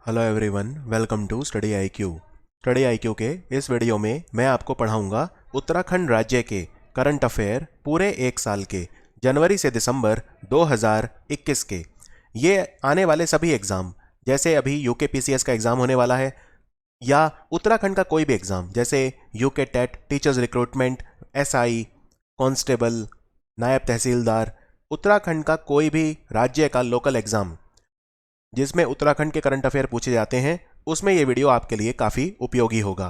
Hello everyone, welcome to study IQ. Study IQ के इस video में मैं आपको पढ़ाऊंगा उत्तराखंड राज्य के करंट अफेयर पूरे एक साल के, जनवरी से दिसंबर 2021 के। ये आने वाले सभी एग्ज़ाम, जैसे अभी यूके पीसीएस का एग्ज़ाम होने वाला है, या उत्तराखंड का कोई भी एग्ज़ाम जैसे UK TET, teachers recruitment, SI, constable, naib tehsildar, Uttarakhand का कोई भी राज्य का लोकल एग्ज़ाम जिसमें उत्तराखंड के करंट अफेयर पूछे जाते हैं, उसमें ये वीडियो आपके लिए काफ़ी उपयोगी होगा।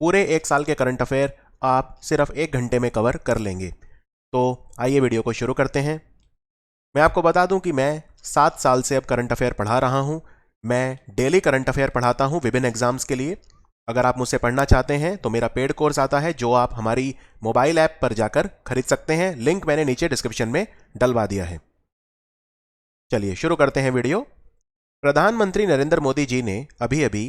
पूरे एक साल के करंट अफेयर आप सिर्फ 1 घंटे में कवर कर लेंगे। तो आइए वीडियो को शुरू करते हैं। मैं आपको बता दूं कि मैं 7 साल से अब करंट अफेयर पढ़ा रहा हूं। मैं डेली करंट अफेयर पढ़ाता हूं विभिन्न एग्जाम्स के लिए। अगर आप मुझसे पढ़ना चाहते हैं तो मेरा पेड कोर्स आता है, जो आप हमारी मोबाइल ऐप पर जाकर खरीद सकते हैं। लिंक मैंने नीचे डिस्क्रिप्शन में डलवा दिया है। चलिए शुरू करते हैं वीडियो। प्रधानमंत्री नरेंद्र मोदी जी ने अभी अभी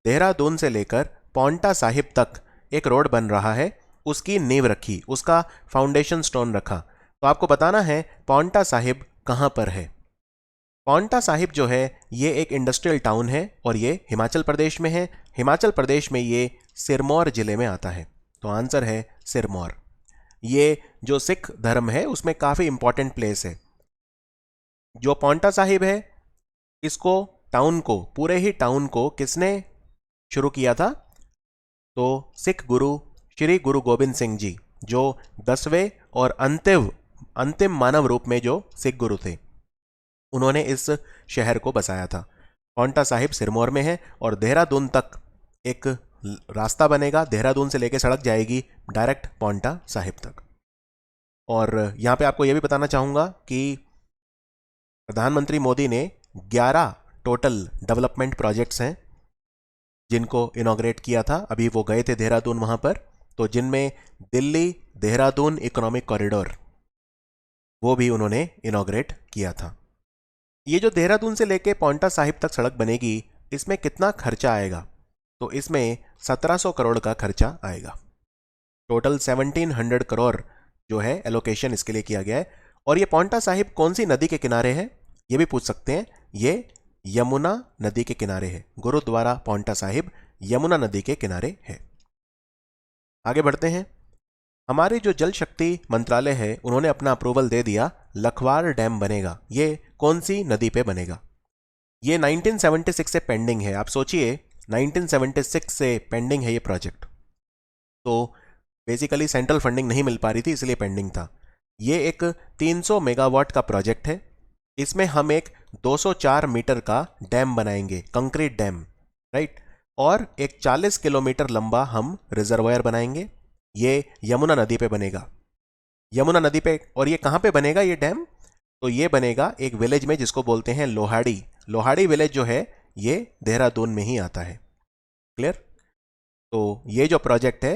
देहरादून से लेकर पांवटा साहिब तक एक रोड बन रहा है, उसकी नींव रखी, उसका फाउंडेशन स्टोन रखा। तो आपको बताना है पांवटा साहिब कहाँ पर है। पांवटा साहिब जो है ये एक इंडस्ट्रियल टाउन है और ये हिमाचल प्रदेश में है। हिमाचल प्रदेश में ये सिरमौर जिले में आता है। तो आंसर है सिरमौर। ये जो सिख धर्म है उसमें काफ़ी इंपॉर्टेंट प्लेस है। जो पांवटा साहिब है, इसको टाउन को, पूरे ही टाउन को किसने शुरू किया था? तो सिख गुरु श्री गुरु गोबिंद सिंह जी, जो 10वें और अंतिम मानव रूप में जो सिख गुरु थे, उन्होंने इस शहर को बसाया था। पांवटा साहिब सिरमौर में है और देहरादून तक एक रास्ता बनेगा। देहरादून से लेकर सड़क जाएगी डायरेक्ट पांवटा साहिब तक। और यहाँ पे आपको यह भी बताना चाहूँगा कि प्रधानमंत्री मोदी ने 11 टोटल डेवलपमेंट प्रोजेक्ट्स हैं जिनको इनॉग्रेट किया था। अभी वो गए थे देहरादून वहाँ पर, तो जिनमें दिल्ली देहरादून इकोनॉमिक कॉरिडोर, वो भी उन्होंने इनॉग्रेट किया था। ये जो देहरादून से लेके पांवटा साहिब तक सड़क बनेगी, इसमें कितना खर्चा आएगा? तो इसमें 1700 करोड़ का खर्चा आएगा। टोटल 1700 करोड़ जो है एलोकेशन इसके लिए किया गया है। और ये पांवटा साहिब कौन सी नदी के किनारे है, ये भी पूछ सकते हैं। ये यमुना नदी के किनारे है। गुरुद्वारा पांवटा साहिब यमुना नदी के किनारे है। आगे बढ़ते हैं। हमारे जो जल शक्ति मंत्रालय है, उन्होंने अपना अप्रूवल दे दिया, लखवार डैम बनेगा। ये कौन सी नदी पे बनेगा? ये 1976 से पेंडिंग है। आप सोचिए, 1976 से पेंडिंग है ये प्रोजेक्ट। तो बेसिकली सेंट्रल फंडिंग नहीं मिल पा रही थी, इसलिए पेंडिंग था। ये एक 300 मेगावाट का प्रोजेक्ट है। इसमें हम एक 204 मीटर का डैम बनाएंगे, कंक्रीट डैम, राइट। और एक 40 किलोमीटर लंबा हम रिजर्वायर बनाएंगे। ये यमुना नदी पे बनेगा, यमुना नदी पे। और ये कहाँ पे बनेगा ये डैम? तो ये बनेगा एक विलेज में जिसको बोलते हैं लोहाड़ी। लोहाड़ी विलेज जो है ये देहरादून में ही आता है। क्लियर? तो ये जो प्रोजेक्ट है,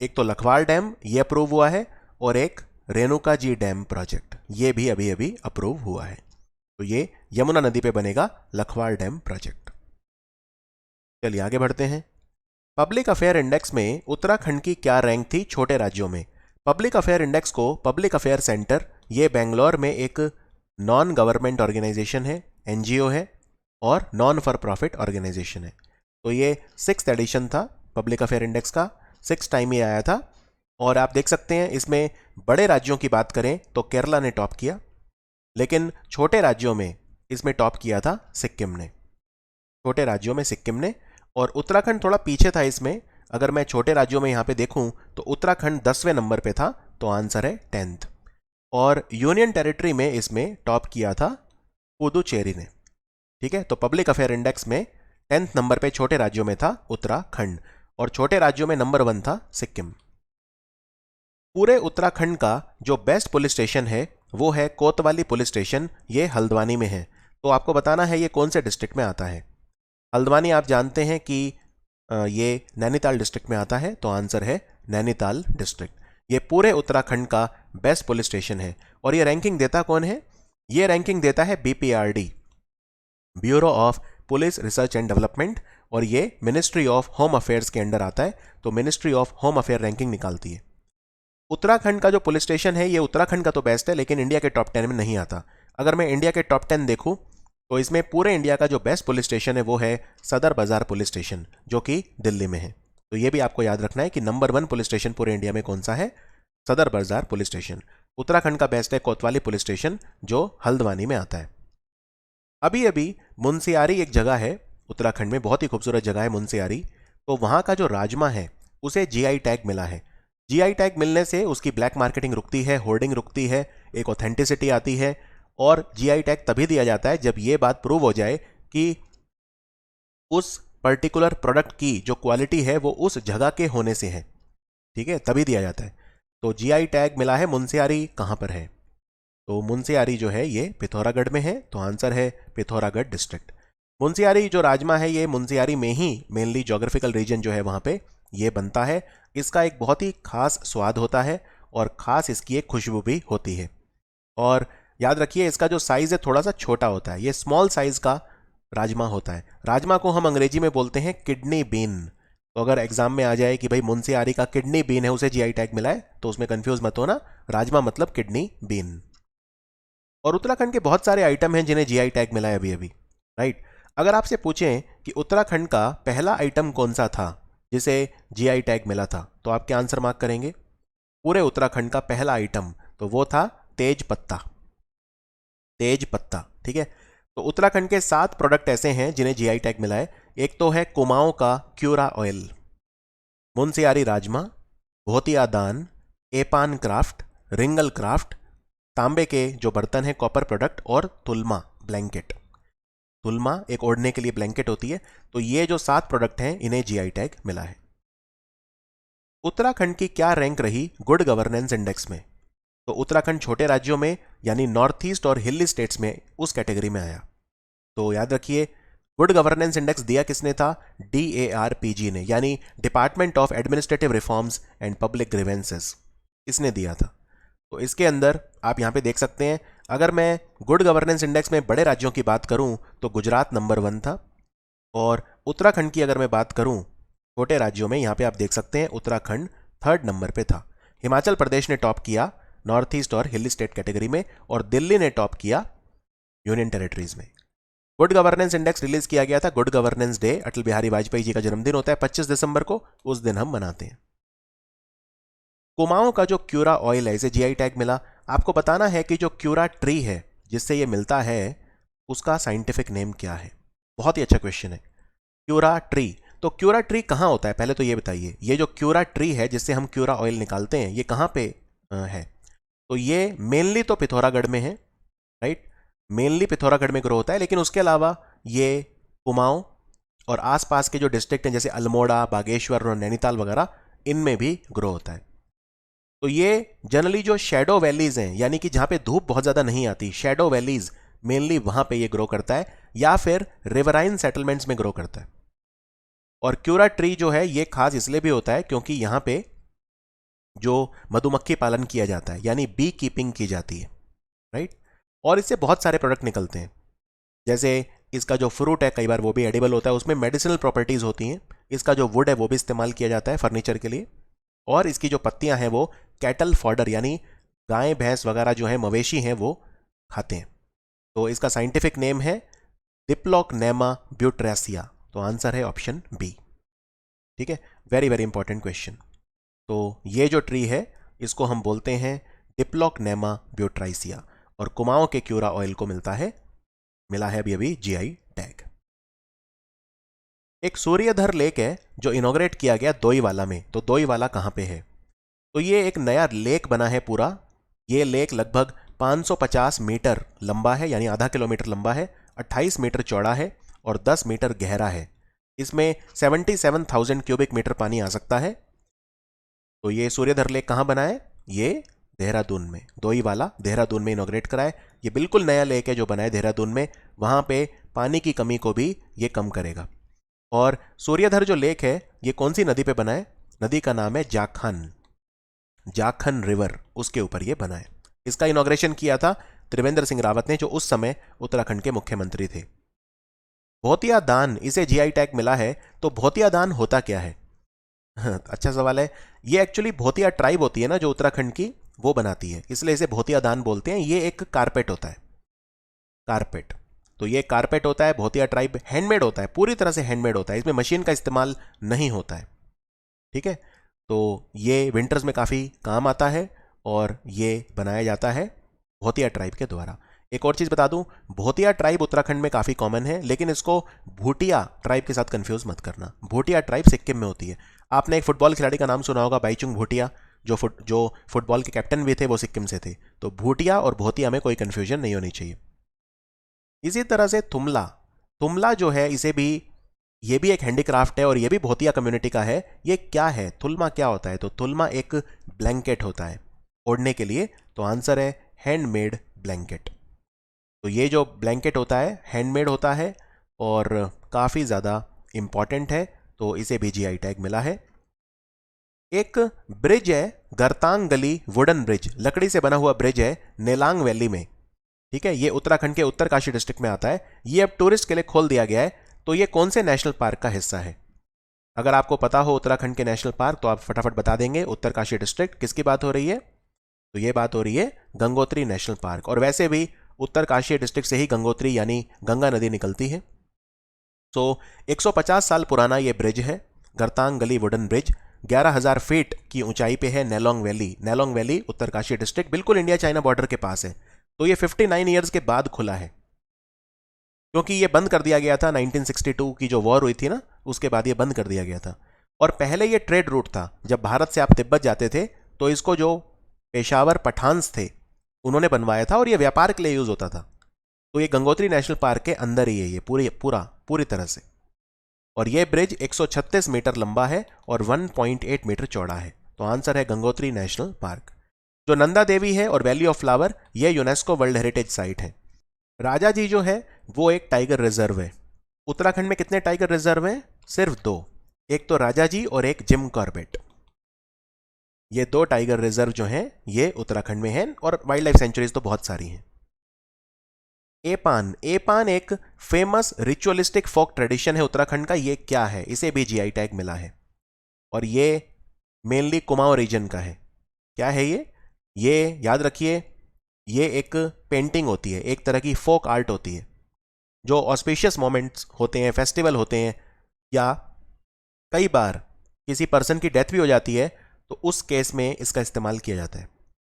एक तो लखवार डैम ये अप्रूव हुआ है, और एक रेणुका जी डैम प्रोजेक्ट ये भी अभी अभी अप्रूव हुआ है। तो ये यमुना नदी पे बनेगा लखवार डैम प्रोजेक्ट। चलिए आगे बढ़ते हैं। पब्लिक अफेयर इंडेक्स में उत्तराखंड की क्या रैंक थी छोटे राज्यों में? पब्लिक अफेयर इंडेक्स को पब्लिक अफेयर सेंटर, ये बेंगलोर में एक नॉन गवर्नमेंट ऑर्गेनाइजेशन है, एनजीओ है, और नॉन फॉर प्रॉफिट ऑर्गेनाइजेशन है। तो ये 6th एडिशन था पब्लिक अफेयर इंडेक्स का, 6 टाइम ये आया था। और आप देख सकते हैं इसमें बड़े राज्यों की बात करें तो केरला ने टॉप किया, लेकिन छोटे राज्यों में इसमें टॉप किया था सिक्किम ने। छोटे राज्यों में सिक्किम ने, और उत्तराखंड थोड़ा पीछे था इसमें। अगर मैं छोटे राज्यों में यहाँ पे देखूं तो उत्तराखंड 10वें नंबर पे था, तो आंसर है 10th। और यूनियन टेरिटरी में इसमें टॉप किया था पुदुचेरी ने। ठीक है, तो पब्लिक अफेयर इंडेक्स में 10th नंबर पे छोटे राज्यों में था उत्तराखंड, और छोटे राज्यों में नंबर 1 था सिक्किम। पूरे उत्तराखंड का जो बेस्ट पुलिस स्टेशन है वो है कोतवाली पुलिस स्टेशन, ये हल्द्वानी में है। तो आपको बताना है ये कौन से डिस्ट्रिक्ट में आता है। हल्द्वानी आप जानते हैं कि ये नैनीताल डिस्ट्रिक्ट में आता है, तो आंसर है नैनीताल डिस्ट्रिक्ट। ये पूरे उत्तराखंड का बेस्ट पुलिस स्टेशन है। और ये रैंकिंग देता कौन है? ये रैंकिंग देता है BPRD, bureau of police research and development, और ये मिनिस्ट्री ऑफ होम अफेयर्स के अंडर आता है। तो ministry of home affair ranking निकालती है। उत्तराखंड का जो पुलिस स्टेशन है, ये उत्तराखंड का तो बेस्ट है, लेकिन इंडिया के टॉप 10 में नहीं आता। अगर मैं इंडिया के टॉप 10 देखूं तो इसमें पूरे इंडिया का जो बेस्ट पुलिस स्टेशन है वो है सदर बाजार पुलिस स्टेशन, जो कि दिल्ली में है। तो ये भी आपको याद रखना है कि नंबर 1 पुलिस स्टेशन पूरे इंडिया में कौन सा है, सदर बाजार पुलिस स्टेशन। उत्तराखंड का बेस्ट है कोतवाली पुलिस स्टेशन, जो हल्द्वानी में आता है। अभी अभी मुनस्यारी एक जगह है उत्तराखंड में, बहुत ही खूबसूरत जगह है मुनस्यारी। तो वहां का जो राजमा है उसे जीआई टैग मिला है। जीआई टैग मिलने से उसकी ब्लैक मार्केटिंग रुकती है, होर्डिंग रुकती है, एक ऑथेंटिसिटी आती है। और जीआई टैग तभी दिया जाता है जब यह बात प्रूव हो जाए कि उस पर्टिकुलर प्रोडक्ट की जो क्वालिटी है वो उस जगह के होने से है, ठीक है, तभी दिया जाता है। तो जीआई टैग मिला है मुनस्यारी, कहां पर है? तो मुनस्यारी जो है ये पिथौरागढ़ में है, तो आंसर है पिथौरागढ़ डिस्ट्रिक्ट। मुनस्यारी जो राजमा है ये मुनस्यारी में ही मेनली ज्योग्राफिकल रीजन जो है वहां पे ये बनता है। इसका एक बहुत ही खास स्वाद होता है और खास इसकी एक खुशबू भी होती है। और याद रखिए इसका जो साइज है थोड़ा सा छोटा होता है, ये स्मॉल साइज का राजमा होता है। राजमा को हम अंग्रेजी में बोलते हैं किडनी बीन। तो अगर एग्जाम में आ जाए कि भाई मुनस्यारी का किडनी बीन है, उसे जीआई टैग मिला है, तो उसमें कंफ्यूज मत होना, राजमा मतलब किडनी बीन। और उत्तराखंड के बहुत सारे आइटम हैं जिन्हें जीआई टैग मिला है अभी अभी, राइट। अगर आपसे पूछें कि उत्तराखंड का पहला आइटम कौन सा था जिसे जीआई टैग मिला था, तो आप क्या आंसर मार्क करेंगे? पूरे उत्तराखंड का पहला आइटम तो वो था तेज पत्ता, तेज पत्ता, ठीक है। तो उत्तराखंड के 7 प्रोडक्ट ऐसे हैं जिन्हें जीआई टैग मिला है। एक तो है कुमाऊं का क्यूरा ऑयल, मुनस्यारी राजमा, भोतिया दान, एपान क्राफ्ट, रिंगल क्राफ्ट, तांबे के जो बर्तन हैं कॉपर प्रोडक्ट, और तुलमा ब्लैंकेट। तुलमा एक ओढ़ने के लिए ब्लैंकेट होती है। तो ये जो 7 प्रोडक्ट हैं इन्हें जीआई टैग मिला है। उत्तराखंड की क्या रैंक रही गुड गवर्नेंस इंडेक्स में? तो उत्तराखंड छोटे राज्यों में यानी नॉर्थ ईस्ट और हिली स्टेट्स में उस कैटेगरी में आया। तो याद रखिए गुड गवर्नेंस इंडेक्स दिया किसने था? DARPG ने, यानी department of administrative reforms and public grievances, इसने दिया था। तो इसके अंदर आप यहां पे देख सकते हैं, अगर मैं गुड गवर्नेंस इंडेक्स में बड़े राज्यों की बात करूं तो गुजरात नंबर 1 था, और उत्तराखंड की अगर मैं बात करूं छोटे राज्यों में, यहां पे आप देख सकते हैं उत्तराखंड 3rd नंबर पे था। हिमाचल प्रदेश ने टॉप किया नॉर्थ ईस्ट और हिली स्टेट कैटेगरी में, और दिल्ली ने टॉप किया यूनियन टेरिटरीज में। गुड गवर्नेंस इंडेक्स रिलीज किया गया था good governance day, Atal Bihari Vajpayee ji का जन्मदिन होता है 25 दिसंबर को, उस दिन हम मनाते हैं। कुमाऊं का जो क्यूरा ऑयल है इसे जीआई टैग मिला। आपको बताना है कि जो क्यूरा ट्री है जिससे ये मिलता है उसका साइंटिफिक नेम क्या है। बहुत ही अच्छा क्वेश्चन है, क्यूरा ट्री। तो क्यूरा ट्री कहां होता है पहले तो ये बताइए, ये जो क्यूरा ट्री है जिससे हम क्यूरा ऑयल निकालते हैं ये कहां पे है? तो ये मेनली तो पिथौरागढ़ में है, राइट, मेनली पिथौरागढ़ में ग्रो होता है, लेकिन उसके अलावा ये कुमाऊं और आसपास के जो डिस्ट्रिक्ट हैं जैसे अल्मोड़ा, बागेश्वर और नैनीताल वगैरह, इनमें भी ग्रो होता है। तो ये जनरली जो शेडो वैलीज हैं, यानी कि जहां पे धूप बहुत ज्यादा नहीं आती, शेडो वैलीज, मेनली वहां पे ये ग्रो करता है, या फिर रिवराइन सेटलमेंट्स में ग्रो करता है। और क्यूरा ट्री जो है ये खास इसलिए भी होता है क्योंकि यहां पे जो मधुमक्खी पालन किया जाता है, यानी बी कीपिंग की जाती है, राइट। और इससे बहुत सारे प्रोडक्ट निकलते हैं, जैसे इसका जो फ्रूट है कई बार वो भी एडिबल होता है, उसमें मेडिसिनल प्रॉपर्टीज होती हैं। इसका जो वुड है वो भी इस्तेमाल किया जाता है फर्नीचर के लिए, और इसकी जो पत्तियां हैं वो कैटल फॉडर, यानी गाय भैंस वगैरह जो है मवेशी हैं वो खाते हैं। तो इसका साइंटिफिक नेम है डिप्लोकनेमा ब्यूट्रेसिया। तो आंसर है ऑप्शन बी, ठीक है। Very very important question. तो ये जो ट्री है इसको हम बोलते हैं डिप्लोकनेमा ब्यूट्राइसिया, और कुमाऊं के क्यूरा ऑयल को मिला है अभी अभी जीआई टैग। एक सूर्यधर लेक है जो इनॉग्रेट किया गया दोईवाला में। तो दोईवाला कहां पे है? तो ये एक नया लेक बना है पूरा। ये लेक लगभग 550 मीटर लंबा है, यानी आधा किलोमीटर लंबा है, 28 मीटर चौड़ा है और 10 मीटर गहरा है। इसमें 77,000 क्यूबिक मीटर पानी आ सकता है। तो ये सूर्यधर लेक कहां बना है? ये देहरादून में, दोईवाला देहरादून में इनॉग्रेट करा है। ये बिल्कुल नया लेक है जो बना है देहरादून में, वहां पे पानी की कमी को भी ये कम करेगा। और सूर्यधर जो लेक है ये कौन सी नदी पे बना है? नदी का नाम है जाखन, जाखन रिवर, उसके ऊपर ये बना है। इसका इनॉग्रेशन किया था त्रिवेंद्र सिंह रावत ने, जो उस समय उत्तराखंड के मुख्यमंत्री थे। भोतिया दान, इसे जीआई टैग मिला है। तो भोतिया दान होता क्या है? अच्छा सवाल है। ये एक्चुअली भोतिया ट्राइब होती है ना जो उत्तराखंड की, वो बनाती है, इसलिए इसे भोतिया दान बोलते हैं। ये एक कारपेट होता है, कारपेट। तो ये कारपेट होता है, भोतिया ट्राइब हैंडमेड होता है, पूरी तरह से हैंडमेड होता है, इसमें मशीन का इस्तेमाल नहीं होता है। ठीक है, तो ये विंटर्स में काफ़ी काम आता है और ये बनाया जाता है भोतिया ट्राइब के द्वारा। एक और चीज़ बता दूं, भोतिया ट्राइब उत्तराखंड में काफ़ी कॉमन है, लेकिन इसको भूटिया ट्राइब के साथ कंफ्यूज मत करना। भूटिया ट्राइब सिक्किम में होती है। आपने एक फुटबॉल खिलाड़ी का नाम सुना होगा, बाईचुंग भूटिया, जो फुटबॉल के कैप्टन भी थे, वो सिक्किम से थे। तो भूटिया और भोतिया में कोई कन्फ्यूजन नहीं होनी चाहिए। इसी तरह से तुमला, तुमला जो है ये भी एक हैंडीक्राफ्ट है और ये भी भोतिया कम्युनिटी का है। ये क्या है, थुल्मा क्या होता है? तो थुल्मा एक ब्लैंकेट होता है ओढ़ने के लिए। तो आंसर है हैंडमेड ब्लैंकेट। तो ये जो ब्लैंकेट होता है हैंडमेड होता है और काफ़ी ज़्यादा इम्पॉर्टेंट है, तो इसे भी जीआई टैग मिला है। एक ब्रिज है गरतांग गली वुडन ब्रिज, लकड़ी से बना हुआ ब्रिज है नेलांग वैली में। ठीक है, ये उत्तराखंड के उत्तरकाशी डिस्ट्रिक्ट में आता है। ये अब टूरिस्ट के लिए खोल दिया गया है। तो ये कौन से नेशनल पार्क का हिस्सा है? अगर आपको पता हो उत्तराखंड के नेशनल पार्क तो आप फटाफट बता देंगे। उत्तरकाशी डिस्ट्रिक्ट, किसकी बात हो रही है? तो ये बात हो रही है गंगोत्री नेशनल पार्क। और वैसे भी उत्तरकाशी डिस्ट्रिक्ट से ही गंगोत्री यानी गंगा नदी निकलती है। तो 150 साल पुराना ये ब्रिज है, गरतांग गली वुडन ब्रिज। 11,000 फीट की ऊंचाई पे है Nelong valley. Nelong valley Uttarkashi district, बिल्कुल इंडिया चाइना बॉर्डर के पास है। तो ये 59 ईयर्स के बाद खुला है, क्योंकि ये बंद कर दिया गया था 1962 की जो वॉर हुई थी ना, उसके बाद ये बंद कर दिया गया था। और पहले ये ट्रेड रूट था। जब भारत से आप तिब्बत जाते थे तो इसको जो पेशावर पठान्स थे उन्होंने बनवाया था और ये व्यापार के लिए यूज होता था। तो ये गंगोत्री नेशनल पार्क के अंदर ही है ये पूरी तरह से। और ये ब्रिज 136 मीटर लंबा है और 1.8 मीटर चौड़ा है। तो आंसर है गंगोत्री नेशनल पार्क। जो नंदा देवी है और वैली ऑफ फ्लावर, ये यूनेस्को वर्ल्ड हेरिटेज साइट है। राजा जी जो है वो एक टाइगर रिजर्व है। उत्तराखंड में कितने टाइगर रिजर्व हैं? सिर्फ 2। एक तो राजा जी और एक जिम कॉर्बेट। ये 2 टाइगर रिजर्व जो हैं ये उत्तराखंड में हैं और वाइल्ड लाइफ सेंचुरीज तो बहुत सारी हैं। एपान, एपान एक फेमस रिचुअलिस्टिक फोक ट्रेडिशन है उत्तराखंड का। ये क्या है? इसे भी जीआई टैग मिला है और ये मेनली कुमाऊं रीजन का है। क्या है ये याद रखिए, ये एक पेंटिंग होती है, एक तरह की फोक आर्ट होती है। जो ऑस्पिशियस मोमेंट्स होते हैं, फेस्टिवल होते हैं, या कई बार किसी पर्सन की डेथ भी हो जाती है तो उस केस में इसका इस्तेमाल किया जाता है।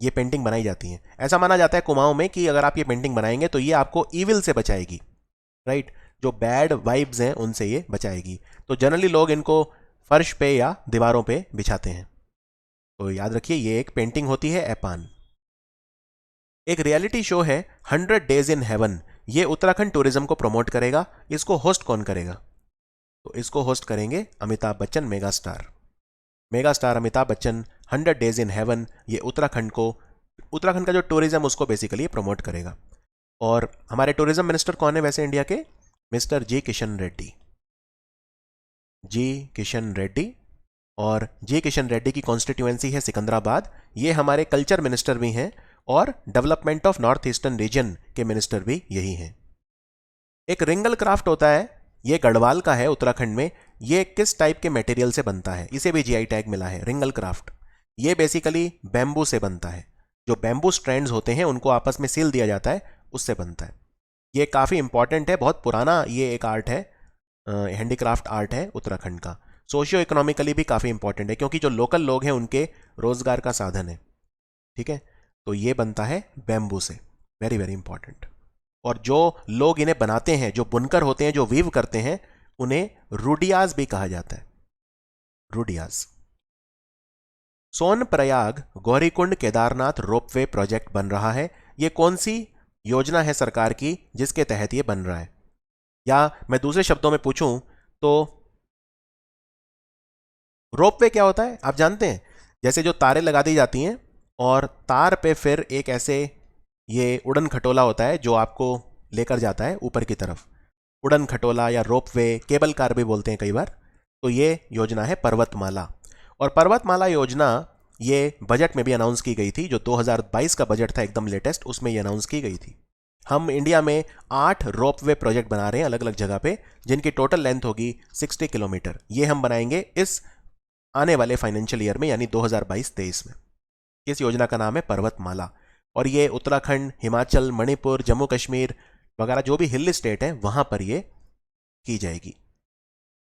ये पेंटिंग बनाई जाती है। ऐसा माना जाता है कुमाऊं में कि अगर आप ये पेंटिंग बनाएंगे तो ये आपको ईविल से बचाएगी, राइट? जो बैड वाइब्स हैं उनसे ये बचाएगी। तो जनरली लोग इनको फर्श पे या दीवारों पे बिछाते हैं। तो याद रखिए ये एक पेंटिंग होती है एपान। एक रियलिटी शो है 100 डेज इन हेवन। ये उत्तराखंड टूरिज्म को प्रमोट करेगा। इसको होस्ट कौन करेगा? तो इसको होस्ट करेंगे Amitabh Bachchan, mega star Amitabh Bachchan. 100 days in heaven ये उत्तराखंड का जो टूरिज्म उसको बेसिकली प्रमोट करेगा। और हमारे टूरिज्म मिनिस्टर कौन है वैसे इंडिया के? मिस्टर जी किशन रेड्डी। और जी किशन रेड्डी की कॉन्स्टिट्यूएंसी है सिकंदराबाद। ये हमारे कल्चर मिनिस्टर भी हैं और development of north eastern region के मिनिस्टर भी यही हैं। एक रिंगल क्राफ्ट होता है, ये गढ़वाल का है उत्तराखंड में। ये किस टाइप के मटेरियल से बनता है? इसे भी जीआई टैग मिला है, रिंगल क्राफ्ट। ये बेसिकली बैम्बू से बनता है। जो बैम्बू स्ट्रैंड्स होते हैं उनको आपस में सील दिया जाता है, उससे बनता है। ये काफ़ी इंपॉर्टेंट है, बहुत पुराना ये एक आर्ट है, हैंडीक्राफ्ट आर्ट है उत्तराखंड का। सोशियो इकोनॉमिकली भी काफ़ी इंपॉर्टेंट है क्योंकि जो लोकल लोग हैं उनके रोजगार का साधन है। ठीक है, तो ये बनता है बैम्बू से, वेरी वेरी इंपॉर्टेंट। और जो लोग इन्हें बनाते हैं, जो बुनकर होते हैं, जो वीव करते हैं, उन्हें रूडियाज भी कहा जाता है, रूडियाज। सोनप्रयाग गौरीकुंड केदारनाथ रोपवे प्रोजेक्ट बन रहा है। ये कौन सी योजना है सरकार की जिसके तहत ये बन रहा है? या मैं दूसरे शब्दों में पूछूं तो रोपवे क्या होता है आप जानते हैं? जैसे जो तारें लगा दी जाती हैं और तार पे फिर एक ऐसे ये उड़न खटोला होता है जो आपको लेकर जाता है ऊपर की तरफ। उड़न खटोला या रोपवे, केबल कार भी बोलते हैं कई बार। तो ये योजना है पर्वतमाला। और पर्वतमाला योजना ये बजट में भी अनाउंस की गई थी। जो 2022 का बजट था एकदम लेटेस्ट, उसमें ये अनाउंस की गई थी। हम इंडिया में 8 रोपवे प्रोजेक्ट बना रहे हैं अलग अलग जगह पे, जिनकी टोटल लेंथ होगी 60 किलोमीटर। ये हम बनाएंगे इस आने वाले फाइनेंशियल ईयर में, यानी 2022-23 में। इस योजना का नाम है पर्वतमाला और ये उत्तराखंड, हिमाचल, मणिपुर, जम्मू कश्मीर, वगैरह जो भी हिल स्टेट है वहां पर ये की जाएगी।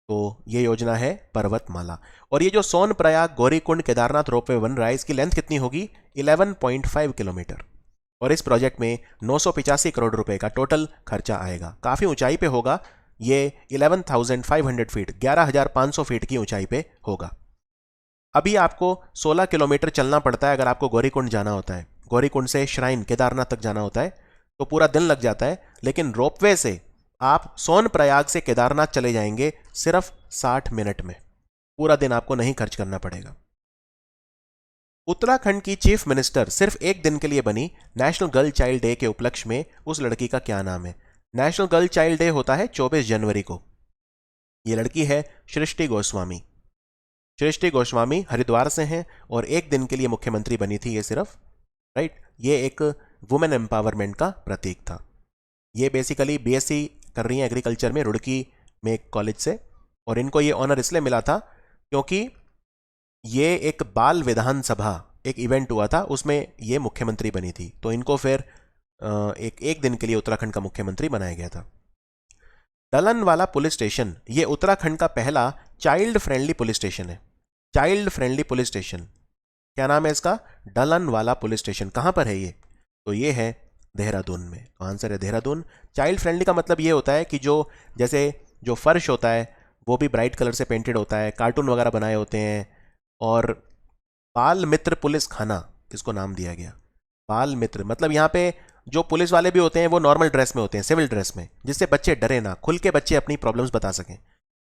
तो ये योजना है पर्वतमाला। और ये जो सोनप्रयाग गौरीकुंड केदारनाथ रोपवे बन रहा है, इसकी लेंथ कितनी होगी? 11.5 किलोमीटर। और इस प्रोजेक्ट में 985 करोड़ रुपए का टोटल खर्चा आएगा। काफी ऊंचाई पे होगा ये, 11,500 फीट, 11,500 फीट की ऊंचाई पे होगा। अभी आपको 16 किलोमीटर चलना पड़ता है अगर आपको गौरीकुंड जाना होता है। गौरीकुंड से श्राइन केदारनाथ तक जाना होता है तो पूरा दिन लग जाता है, लेकिन रोपवे से आप सोनप्रयाग से केदारनाथ चले जाएंगे सिर्फ 60 मिनट में। पूरा दिन आपको नहीं खर्च करना पड़ेगा। उत्तराखंड की चीफ मिनिस्टर सिर्फ एक दिन के लिए बनी। नेशनल गर्ल चाइल्ड डे के उपलक्ष्य में उस लड़की का क्या नाम है? नेशनल गर्ल चाइल्ड डे होता है 24 जनवरी को। ये लड़की है सृष्टि गोस्वामी। सृष्टि गोस्वामी हरिद्वार से हैं और एक दिन के लिए मुख्यमंत्री बनी थी ये सिर्फ, राइट। ये एक वुमेन एम्पावरमेंट का प्रतीक था। ये बेसिकली बीएससी कर रही हैं एग्रीकल्चर में रुड़की में एक कॉलेज से, और इनको ये ऑनर इसलिए मिला था क्योंकि ये एक बाल विधानसभा एक इवेंट हुआ था, उसमें ये मुख्यमंत्री बनी थी, तो इनको फिर एक दिन के लिए उत्तराखंड का मुख्यमंत्री बनाया गया था। डलनवाला पुलिस स्टेशन ये उत्तराखंड का पहला चाइल्ड फ्रेंडली पुलिस स्टेशन है। चाइल्ड फ्रेंडली पुलिस स्टेशन, क्या नाम है इसका? डलनवाला पुलिस स्टेशन। कहां पर है ये? तो ये है देहरादून में। तो आंसर है देहरादून। चाइल्ड फ्रेंडली का मतलब ये होता है कि जैसे जो फर्श होता है वो भी ब्राइट कलर से पेंटेड होता है, कार्टून वगैरह बनाए होते हैं। और बाल मित्र पुलिस खाना इसको नाम दिया गया। बाल मित्र मतलब यहाँ पे जो पुलिस वाले भी होते हैं वो नॉर्मल ड्रेस में होते हैं, सिविल ड्रेस में, जिससे बच्चे डरे ना, खुल के बच्चे अपनी प्रॉब्लम्स बता सकें।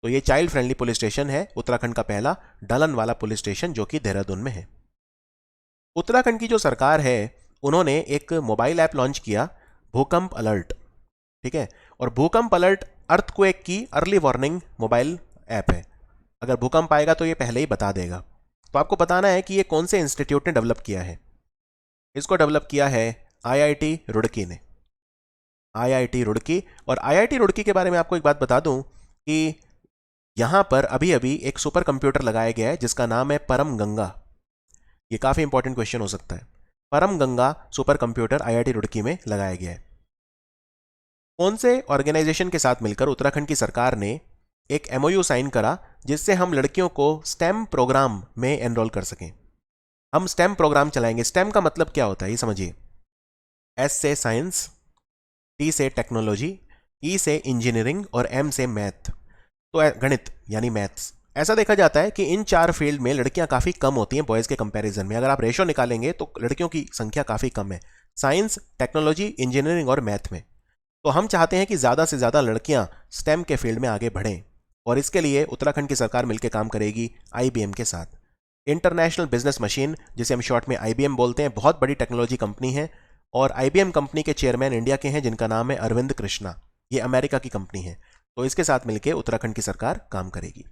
तो ये चाइल्ड फ्रेंडली पुलिस स्टेशन है उत्तराखंड का पहला, डलनवाला पुलिस स्टेशन, जो कि देहरादून में है। उत्तराखंड की जो सरकार है उन्होंने एक मोबाइल ऐप लॉन्च किया, भूकंप अलर्ट, ठीक है। और भूकंप अलर्ट अर्थक्वेक की अर्ली वार्निंग मोबाइल ऐप है। अगर भूकंप आएगा तो ये पहले ही बता देगा। तो आपको बताना है कि ये कौन से इंस्टीट्यूट ने डेवलप किया है। इसको डेवलप किया है आईआईटी रुड़की ने। आईआईटी रुड़की। और आईआईटी रुड़की के बारे में आपको एक बात बता दूं कि यहां पर अभी अभी एक सुपर कंप्यूटर लगाया गया है जिसका नाम है परम गंगा। ये काफी इंपॉर्टेंट क्वेश्चन हो सकता है। परम Ganga super computer IIT Roorkee में लगाया गया है। कौन से ऑर्गेनाइजेशन के साथ मिलकर उत्तराखंड की सरकार ने एक एमओयू साइन करा जिससे हम लड़कियों को स्टेम प्रोग्राम में एनरोल कर सकें? हम स्टेम प्रोग्राम चलाएंगे। स्टेम का मतलब क्या होता है ये समझिए। एस से साइंस, टी से टेक्नोलॉजी, ई से इंजीनियरिंग और एम से मैथ, तो गणित यानी मैथ्स। ऐसा देखा जाता है कि इन चार फील्ड में लड़कियां काफी कम होती हैं बॉयज के कंपैरिजन में। अगर आप रेशो निकालेंगे तो लड़कियों की संख्या काफी कम है साइंस, टेक्नोलॉजी, इंजीनियरिंग और मैथ में। तो हम चाहते हैं कि ज्यादा से ज्यादा लड़कियां स्टेम के फील्ड में आगे बढ़ें, और इसके लिए उत्तराखंड की सरकार मिलकर काम करेगी आईबीएम के साथ। इंटरनेशनल बिजनेस मशीन, जिसे हम शॉर्ट में आईबीएम बोलते हैं, बहुत बड़ी टेक्नोलॉजी कंपनी है। और आईबीएम कंपनी के चेयरमैन इंडिया के हैं जिनका नाम है अरविंद कृष्णा। ये अमेरिका की कंपनी है। तो इसके साथ मिलकर उत्तराखंड की सरकार काम करेगी।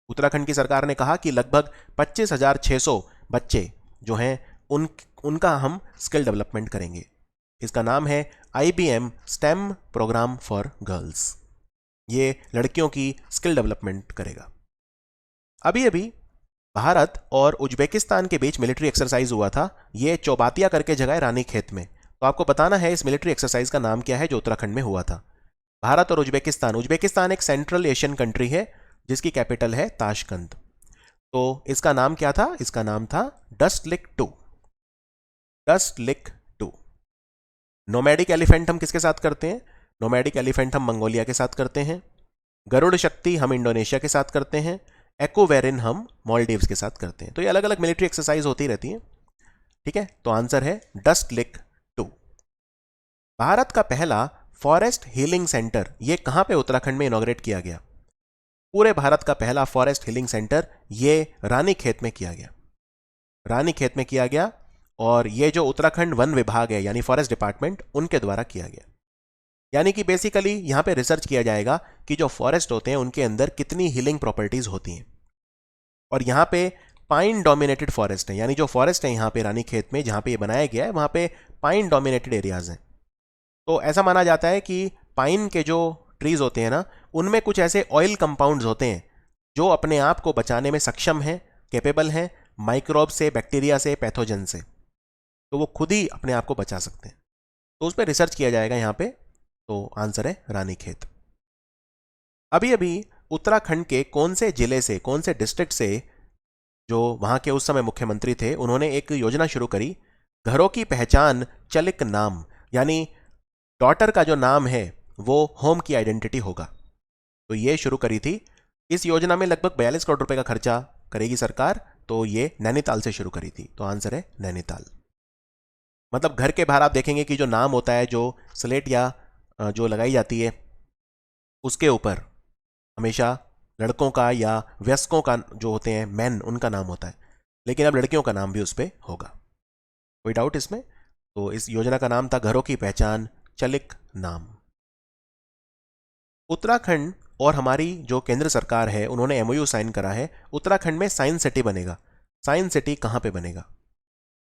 उत्तराखंड की सरकार ने कहा कि लगभग 25,600 बच्चे जो हैं उनका हम स्किल डेवलपमेंट करेंगे। इसका नाम है IBM STEM programme for girls. ये लड़कियों की स्किल डेवलपमेंट करेगा। अभी अभी भारत और उज्बेकिस्तान के बीच मिलिट्री एक्सरसाइज हुआ था। ये चौबातिया करके जगह है रानीखेत में। तो आपको बताना है इस मिलिट्री एक्सरसाइज का नाम क्या है जो उत्तराखंड में हुआ था। भारत और उज्बेकिस्तान। उज्बेकिस्तान एक सेंट्रल एशियन कंट्री है जिसकी कैपिटल है ताशकंद। तो इसका नाम क्या था? इसका नाम था डस्टलिक 2। डस्टलिक 2। नोमैडिक एलिफेंट हम किसके साथ करते हैं? नोमैडिक एलिफेंट हम मंगोलिया के साथ करते हैं। गरुड़ शक्ति हम इंडोनेशिया के साथ करते हैं। एक्ोवेरिन हम मालदीव्स के साथ करते हैं। तो ये अलग अलग मिलिट्री एक्सरसाइज होती रहती हैं, ठीक है। तो आंसर है डस्टलिक 2। भारत का पहला फॉरेस्ट हीलिंग सेंटर ये कहां पे उत्तराखंड में इनॉग्रेट किया गया? पूरे भारत का पहला फॉरेस्ट हीलिंग सेंटर ये रानीखेत में किया गया। रानीखेत में किया गया। और ये जो उत्तराखंड वन विभाग है यानी फॉरेस्ट डिपार्टमेंट, उनके द्वारा किया गया। यानी कि बेसिकली यहां पे रिसर्च किया जाएगा कि जो फॉरेस्ट होते हैं उनके अंदर कितनी हीलिंग प्रॉपर्टीज होती हैं। और यहां पे पाइन डोमिनेटेड फॉरेस्ट है, यानी जो फॉरेस्ट है यहां पे रानीखेत में जहां पे ये बनाया गया है वहां पे पाइन डोमिनेटेड एरियाज हैं। तो ऐसा माना जाता है कि पाइन के जो ट्रीज होते हैं ना, उनमें कुछ ऐसे ऑयल कंपाउंड्स होते हैं जो अपने आप को बचाने में सक्षम हैं, कैपेबल हैं माइक्रोब से, बैक्टीरिया से, पैथोजन से। तो वो खुद ही अपने आप को बचा सकते हैं। तो उस पर रिसर्च किया जाएगा यहाँ पे। तो आंसर है रानीखेत। अभी अभी उत्तराखंड के कौन से जिले से, कौन से डिस्ट्रिक्ट से, जो वहां के उस समय मुख्यमंत्री थे, उन्होंने एक योजना शुरू करी, घरों की पहचान चलिक नाम, यानी डॉटर का जो नाम है वो होम की आइडेंटिटी होगा। तो ये शुरू करी थी। इस योजना में लगभग 42 करोड़ रुपए का खर्चा करेगी सरकार। तो ये नैनीताल से शुरू करी थी। तो आंसर है नैनीताल। मतलब घर के बाहर आप देखेंगे कि जो नाम होता है, जो स्लेट या जो लगाई जाती है उसके ऊपर हमेशा लड़कों का या वयस्कों का जो होते हैं मैन, उनका नाम होता है, लेकिन अब लड़कियों का नाम भी उस पर होगा। कोई डाउट इसमें? तो इस योजना का नाम था घरों की पहचान चलिक नाम। उत्तराखंड और हमारी जो केंद्र सरकार है, उन्होंने एमओयू साइन करा है। उत्तराखंड में साइंस सिटी बनेगा। साइंस सिटी कहाँ पे बनेगा?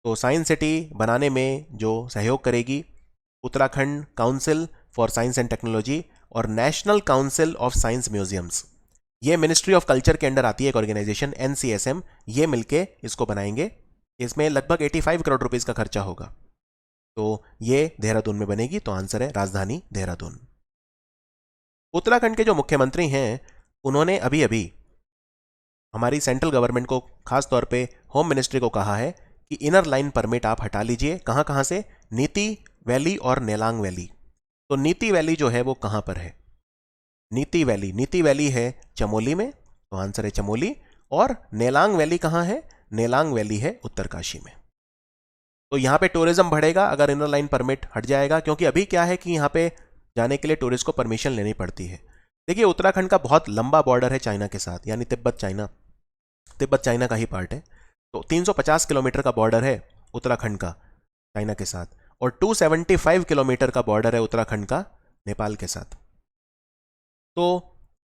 तो साइंस सिटी बनाने में जो सहयोग करेगी, Uttarakhand council for science and technology और national council of science museums, ये मिनिस्ट्री ऑफ कल्चर के अंडर आती है एक ऑर्गेनाइजेशन, एनसीएसएम, ये मिलके इसको बनाएंगे। इसमें लगभग 85 करोड़ रुपीस का खर्चा होगा। तो ये देहरादून में बनेगी। तो आंसर है राजधानी देहरादून। उत्तराखंड के जो मुख्यमंत्री हैं, उन्होंने अभी अभी हमारी सेंट्रल गवर्नमेंट को, खास तौर पे होम मिनिस्ट्री को कहा है कि इनर लाइन परमिट आप हटा लीजिए। कहां कहां से? नीति वैली और नेलांग वैली। तो नीति वैली जो है वो कहां पर है? नीति वैली है चमोली में। तो आंसर है चमोली। और नेलांग वैली कहां है? नेलांग वैली है उत्तरकाशी में। तो यहां पे टूरिज्म बढ़ेगा अगर इनर लाइन परमिट हट जाएगा, क्योंकि अभी क्या है कि यहां पे जाने के लिए टूरिस्ट को परमिशन लेनी पड़ती है। देखिए, उत्तराखंड का बहुत लंबा बॉर्डर है चाइना के साथ, यानी तिब्बत चाइना का ही पार्ट है। तो 350 किलोमीटर का बॉर्डर है उत्तराखंड का चाइना के साथ, और 275 किलोमीटर का बॉर्डर है उत्तराखंड का नेपाल के साथ। तो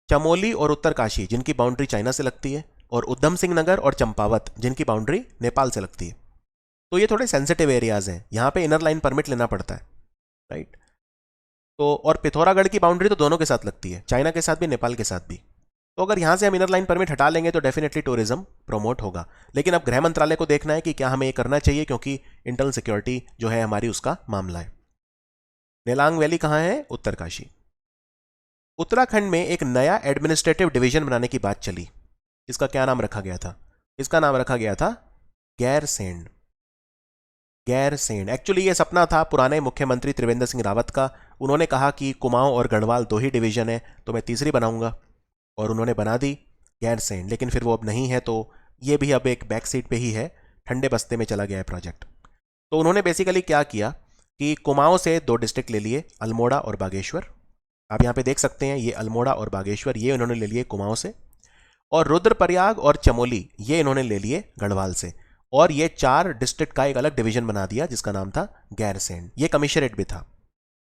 चमोली और उत्तरकाशी, जिनकी बाउंड्री चाइना से लगती है, और उधम सिंह नगर और चंपावत, जिनकी बाउंड्री नेपाल से लगती है। तो ये थोड़े सेंसिटिव एरियाज हैं, यहां पे इनर लाइन परमिट लेना पड़ता है, राइट। तो और पिथौरागढ़ की बाउंड्री तो दोनों के साथ लगती है, चाइना के साथ भी, नेपाल के साथ भी। तो अगर यहां से हम इनर लाइन परमिट हटा लेंगे तो डेफिनेटली टूरिज्म प्रमोट होगा। लेकिन अब गृह मंत्रालय को देखना है कि क्या हमें ये करना चाहिए, क्योंकि इंटरनल सिक्योरिटी जो है हमारी, उसका मामला है। नेलांग वैली कहां है? उत्तरकाशी। उत्तराखंड में एक नया एडमिनिस्ट्रेटिव डिवीजन बनाने की बात चली। इसका क्या नाम रखा गया था? इसका नाम रखा गया था गैरसैंण। गैरसैंण एक्चुअली ये सपना था पुराने मुख्यमंत्री त्रिवेंद्र सिंह रावत का। उन्होंने कहा कि कुमाऊं और गढ़वाल 2 ही डिवीजन है, तो मैं तीसरी बनाऊंगा, और उन्होंने बना दी गैरसैंण। लेकिन फिर वो अब नहीं है, तो ये भी अब एक बैक सीट पे ही है, ठंडे बस्ते में चला गया है प्रोजेक्ट। तो उन्होंने बेसिकली क्या किया कि कुमाऊं से 2 डिस्ट्रिक्ट ले लिए, अल्मोड़ा और बागेश्वर। आप यहाँ पे देख सकते हैं, ये अल्मोड़ा और बागेश्वर, ये उन्होंने ले लिए कुमाऊं से। और रुद्रप्रयाग और चमोली, ये इन्होंने ले लिए गढ़वाल से। और ये 4 डिस्ट्रिक्ट का एक अलग डिवीजन बना दिया, जिसका नाम था गैरसैंण। ये कमिश्नरेट भी था,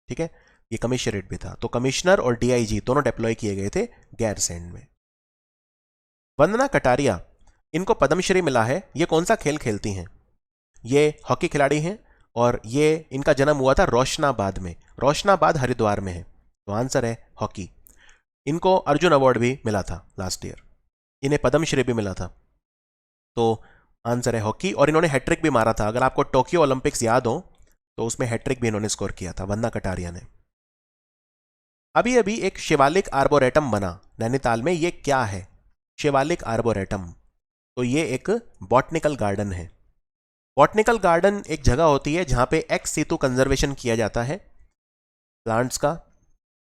ठीक है, ये कमिश्नरेट भी था। तो कमिश्नर और डीआईजी दोनों डिप्लॉय किए गए थे गैरसैंण में। वंदना कटारिया, इनको पद्मश्री मिला है। ये कौन सा खेल खेलती हैं? ये हॉकी खिलाड़ी हैं, और ये इनका जन्म हुआ था रोशनाबाद में। रोशनाबाद हरिद्वार में है। तो आंसर है हॉकी। इनको अर्जुन अवार्ड भी मिला था लास्ट ईयर, इन्हें पद्मश्री भी मिला था। तो आंसर है हॉकी। और इन्होंने हैट्रिक भी मारा था। अगर आपको टोक्यो ओलंपिक्स याद हो तो उसमें हैट्रिक भी इन्होंने स्कोर किया था, वंदना कटारिया ने। अभी अभी एक शिवालिक आर्बोरेटम बना नैनीताल में। ये क्या है शिवालिक आर्बोरेटम? तो ये एक बॉटनिकल गार्डन है। बॉटनिकल गार्डन एक जगह होती है जहां पे एक्स सीतु कंजर्वेशन किया जाता है प्लांट्स का।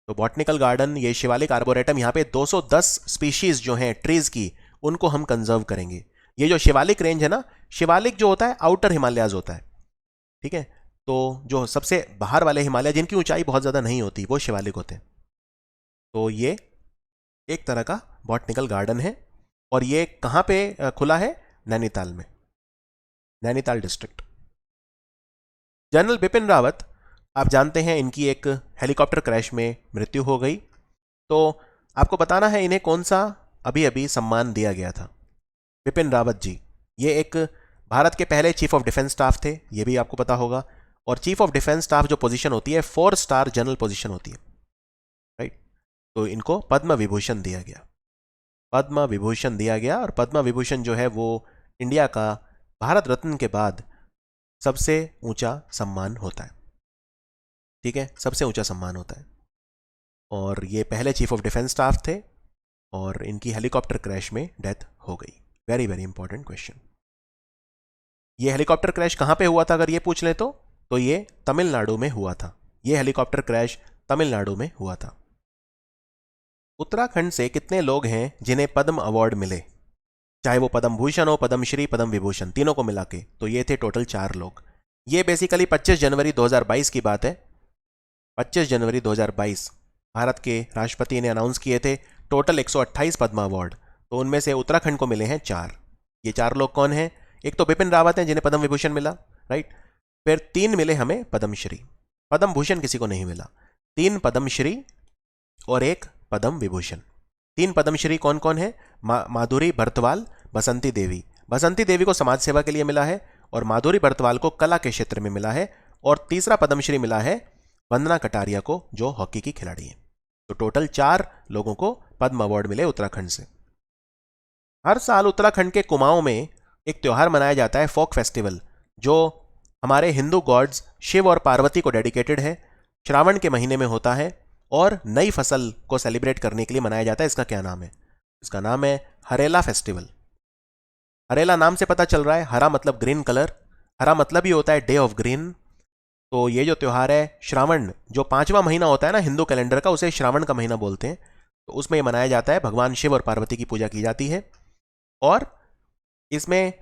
तो बॉटनिकल गार्डन, ये शिवालिक आर्बोरेटम, यहाँ पे 210 स्पीशीज जो हैं ट्रीज की, उनको हम कंजर्व करेंगे। ये जो शिवालिक रेंज है ना, शिवालिक जो होता है आउटर हिमालयाज होता है, ठीक है। तो जो सबसे बाहर वाले हिमालय, जिनकी ऊंचाई बहुत ज्यादा नहीं होती, वो शिवालिक होते हैं। तो ये एक तरह का बॉटनिकल गार्डन है, और ये कहां पे खुला है? नैनीताल में, नैनीताल डिस्ट्रिक्ट। जनरल बिपिन रावत, आप जानते हैं इनकी एक हेलीकॉप्टर क्रैश में मृत्यु हो गई। तो आपको बताना है इन्हें कौन सा अभी अभी सम्मान दिया गया था। बिपिन रावत जी, ये एक भारत के पहले चीफ ऑफ डिफेंस स्टाफ थे, ये भी आपको पता होगा। और चीफ ऑफ डिफेंस स्टाफ जो पोजीशन होती है, 4 स्टार जनरल पोजीशन होती है, राइट। तो इनको पद्म विभूषण दिया गया, पद्म विभूषण दिया गया। और पद्म विभूषण जो है वो इंडिया का भारत रत्न के बाद सबसे ऊंचा सम्मान होता है, ठीक है, सबसे ऊंचा सम्मान होता है। और ये पहले चीफ ऑफ डिफेंस स्टाफ थे और इनकी हेलीकॉप्टर क्रैश में डेथ हो गई। Very very important question. ये हेलीकॉप्टर क्रैश कहां पे हुआ था अगर ये पूछ लें तो ये तमिलनाडु में हुआ था। ये हेलीकॉप्टर क्रैश तमिलनाडु में हुआ था। उत्तराखंड से कितने लोग हैं जिन्हें पद्म अवार्ड मिले, चाहे वो पद्म भूषण हो, पद्मश्री, पद्म विभूषण, तीनों को मिला के? तो ये थे टोटल 4 लोग। ये बेसिकली 25 जनवरी 2022 की बात है। 25 जनवरी 2022 भारत के राष्ट्रपति ने अनाउंस किए थे टोटल 128 पद्म अवार्ड, तो उनमें से उत्तराखंड को मिले हैं 4। ये 4 लोग कौन हैं? एक तो बिपिन रावत हैं जिन्हें पद्म विभूषण मिला, राइट। फिर 3 मिले हमें पद्मश्री, पद्म भूषण किसी को नहीं मिला। 3 पद्मश्री और 1 पद्म विभूषण। 3 पद्मश्री कौन कौन है? माधुरी बर्तवाल, बसंती देवी। बसंती देवी को समाज सेवा के लिए मिला है और माधुरी बर्तवाल को कला के क्षेत्र में मिला है। और तीसरा पद्मश्री मिला है वंदना कटारिया को, जो हॉकी की खिलाड़ी है। तो टोटल 4 लोगों को पद्म अवार्ड मिले उत्तराखंड से। हर साल उत्तराखंड के कुमाऊं में एक त्योहार मनाया जाता है, फोक फेस्टिवल, जो हमारे हिंदू गॉड्स शिव और पार्वती को डेडिकेटेड है। श्रावण के महीने में होता है और नई फसल को सेलिब्रेट करने के लिए मनाया जाता है। इसका क्या नाम है? इसका नाम है हरेला फेस्टिवल। हरेला नाम से पता चल रहा है, हरा मतलब ग्रीन कलर, हरा मतलब ही होता है डे ऑफ ग्रीन। तो ये जो त्योहार है, श्रावण जो 5वां महीना होता है ना हिंदू कैलेंडर का, उसे श्रावण का महीना बोलते हैं। तो उसमें ये मनाया जाता है, भगवान शिव और पार्वती की पूजा की जाती है। और इसमें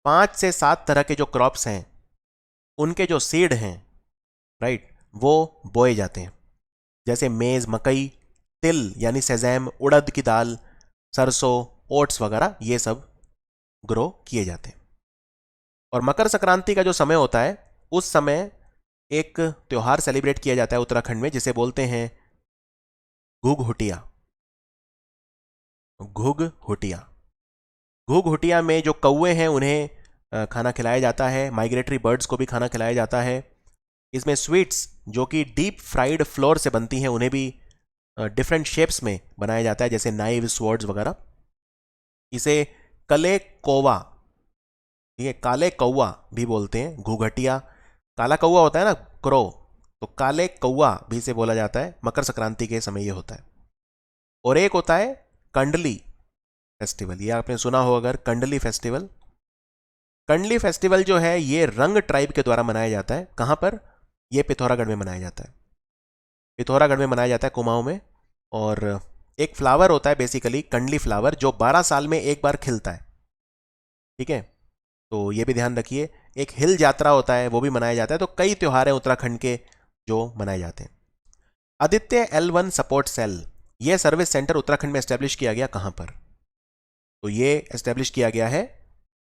5 से 7 तरह के जो क्रॉप्स हैं, उनके जो सीड हैं, राइट, वो बोए जाते हैं। जैसे मेज, मकई, तिल यानी सेजैम, उड़द की दाल, सरसों, ओट्स वगैरह, ये सब ग्रो किए जाते हैं। और मकर संक्रांति का जो समय होता है, उस समय एक त्योहार सेलिब्रेट किया जाता है उत्तराखंड में, जिसे बोलते हैं घुघुटिया। घुघुटिया। घुघुटिया में जो कौवे हैं उन्हें खाना खिलाया जाता है, माइग्रेटरी बर्ड्स को भी खाना खिलाया जाता है। इसमें स्वीट्स जो कि डीप फ्राइड फ्लोर से बनती हैं, उन्हें भी डिफरेंट शेप्स में बनाया जाता है, जैसे नाइव, स्वॉर्ड्स वगैरह। इसे कले कौवा, ये काले कौवा भी बोलते हैं। घुघटिया, काला कौवा होता है ना, क्रो, तो काले कौवा भी से बोला जाता है। मकर संक्रांति के समय ये होता है। और एक होता है कंडली फेस्टिवल, ये आपने सुना हो अगर, कंडली फेस्टिवल। कंडली फेस्टिवल जो है ये रंग ट्राइब के द्वारा मनाया जाता है। कहां पर? ये पिथौरागढ़ में मनाया जाता है। पिथौरागढ़ में मनाया जाता है, कुमाऊं में। और एक फ्लावर होता है बेसिकली कंडली फ्लावर, जो 12 साल में एक बार खिलता है, ठीक है। तो ये भी ध्यान रखिए। एक हिल यात्रा होता है, वो भी मनाया जाता है। तो कई त्योहार हैं उत्तराखंड के जो मनाए जाते हैं। आदित्य L1 सपोर्ट सेल, ये सर्विस सेंटर उत्तराखंड में एस्टेब्लिश किया गया कहां पर? तो ये एस्टेब्लिश किया गया है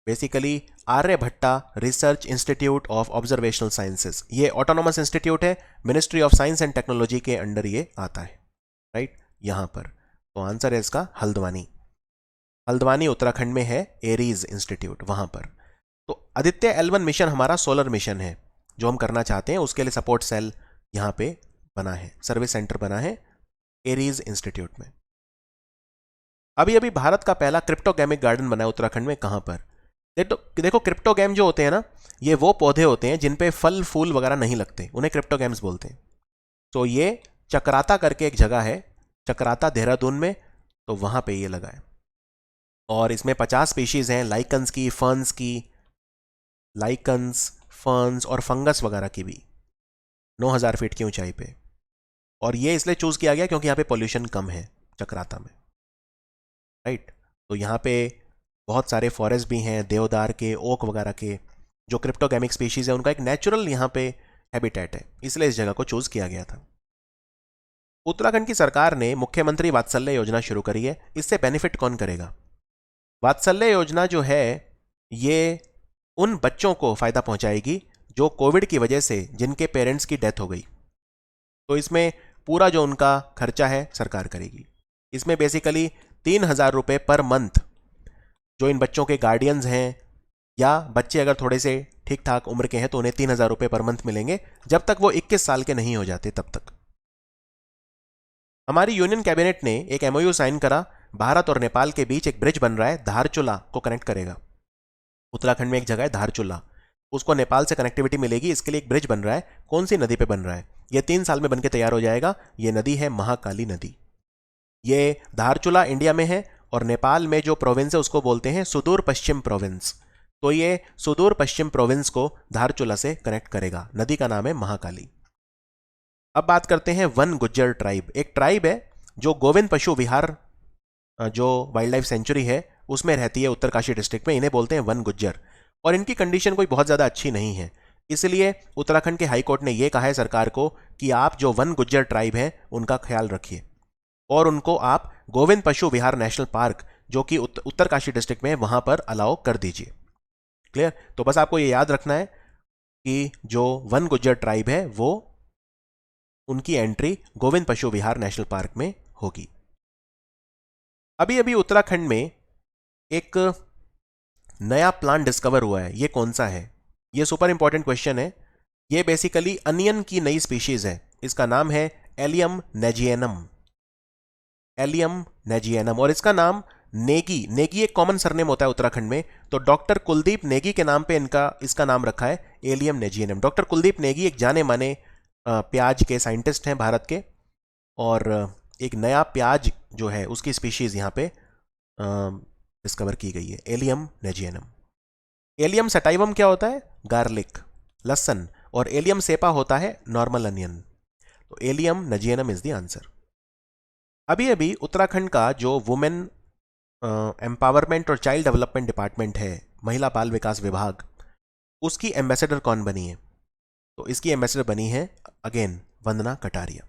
basically Aryabhatta research institute of observational sciences. ये ऑटोनॉमस इंस्टीट्यूट है, ministry of science and technology के अंडर ये आता है, राइट, यहां पर। तो आंसर है इसका हल्द्वानी। हल्द्वानी उत्तराखंड में है एरीज इंस्टीट्यूट, वहां पर। तो आदित्य L1 मिशन हमारा सोलर मिशन है जो हम करना चाहते हैं, उसके लिए सपोर्ट सेल यहां पे बना है, सर्विस सेंटर बना है एरीज इंस्टीट्यूट में। अभी अभी भारत का पहला क्रिप्टोगेमिक गार्डन बना है उत्तराखंड में, कहां पर? देखो क्रिप्टोगेम जो होते हैं ना, ये वो पौधे होते हैं जिन पे फल फूल वगैरह नहीं लगते, उन्हें क्रिप्टोगेम्स बोलते हैं। तो ये चक्राता करके एक जगह है, चक्राता देहरादून में, तो वहां पे ये लगा है। और इसमें 50 स्पीशीज हैं, लाइकन्स की, फर्न्स की, लाइकन्स, फर्न्स और फंगस वगैरह की भी, 9000 फीट की ऊंचाई पे। और ये इसलिए चूज किया गया क्योंकि यहाँ पे पॉल्यूशन कम है चक्राता में, राइट। तो यहाँ पे बहुत सारे फॉरेस्ट भी हैं, देवदार के, ओक वगैरह के, जो क्रिप्टोगेमिक स्पीशीज है, उनका एक नेचुरल यहाँ पे हैबिटेट है, इसलिए इस जगह को चूज किया गया था। उत्तराखंड की सरकार ने मुख्यमंत्री वात्सल्य योजना शुरू करी है। इससे बेनिफिट कौन करेगा? वात्सल्य योजना जो है ये उन बच्चों को फायदा पहुंचाएगी जो कोविड की वजह से जिनके पेरेंट्स की डेथ हो गई। तो इसमें पूरा जो उनका खर्चा है सरकार करेगी। इसमें बेसिकली 3000 रुपये पर मंथ जो इन बच्चों के गार्डियंस हैं, या बच्चे अगर थोड़े से ठीक ठाक उम्र के हैं तो उन्हें 3000 रुपये पर मंथ मिलेंगे, जब तक वो 21 साल के नहीं हो जाते तब तक। हमारी यूनियन कैबिनेट ने एक MOU साइन करा, भारत और नेपाल के बीच एक ब्रिज बन रहा है, धारचूला को कनेक्ट करेगा। उत्तराखंड में एक जगह है धारचूला, उसको नेपाल से कनेक्टिविटी मिलेगी, इसके लिए एक ब्रिज बन रहा है। कौन सी नदी पे बन रहा है? ये 3 साल में बनके तैयार हो जाएगा। ये नदी है महाकाली नदी। ये धारचूला इंडिया में है और नेपाल में जो प्रोविंस है उसको बोलते हैं सुदूर पश्चिम प्रोविंस। तो ये सुदूर पश्चिम प्रोविंस को धारचूला से कनेक्ट करेगा। नदी का नाम है महाकाली। अब बात करते हैं वन गुज्जर ट्राइब। एक ट्राइब है जो गोविंद पशु विहार जो वाइल्ड लाइफ सेंचुरी है उसमें रहती है उत्तरकाशी डिस्ट्रिक्ट में। इन्हें बोलते हैं वन गुज्जर और इनकी कंडीशन कोई बहुत ज़्यादा अच्छी नहीं है। इसलिए उत्तराखंड के हाईकोर्ट ने यह कहा है सरकार को कि आप जो वन गुज्जर ट्राइब है उनका ख्याल रखिए और उनको आप गोविंद पशु विहार नेशनल पार्क जो कि उत्तरकाशी डिस्ट्रिक्ट में है वहां पर अलाउ कर दीजिए। क्लियर? तो बस आपको ये याद रखना है कि जो वन गुज्जर ट्राइब है वो उनकी एंट्री गोविंद पशु विहार नेशनल पार्क में होगी। अभी अभी उत्तराखंड में एक नया प्लांट डिस्कवर हुआ है। ये कौन सा है? ये सुपर इंपॉर्टेंट क्वेश्चन है। ये बेसिकली अनियन की नई स्पीशीज है। इसका नाम है एलियम नेजियनम। एलियम नेजियनम और इसका नाम नेगी। नेगी एक कॉमन सरनेम होता है उत्तराखंड में, तो डॉक्टर कुलदीप नेगी के नाम पे इसका नाम रखा है एलियम नेजियनम। डॉक्टर कुलदीप नेगी एक जाने माने प्याज के साइंटिस्ट हैं भारत के और एक नया प्याज जो है उसकी स्पीशीज यहाँ पे डिस्कवर की गई है, एलियम नेजियनम। एलियम सटाइवम क्या होता है? गार्लिक, लहसुन, और एलियम सेपा होता है नॉर्मल अनियन। तो एलियम नेजियनम इज द आंसर। अभी अभी उत्तराखंड का जो वुमेन एम्पावरमेंट और चाइल्ड डेवलपमेंट डिपार्टमेंट है, महिला बाल विकास विभाग, उसकी एम्बेसडर कौन बनी है? तो इसकी एम्बेसडर बनी है अगेन वंदना कटारिया।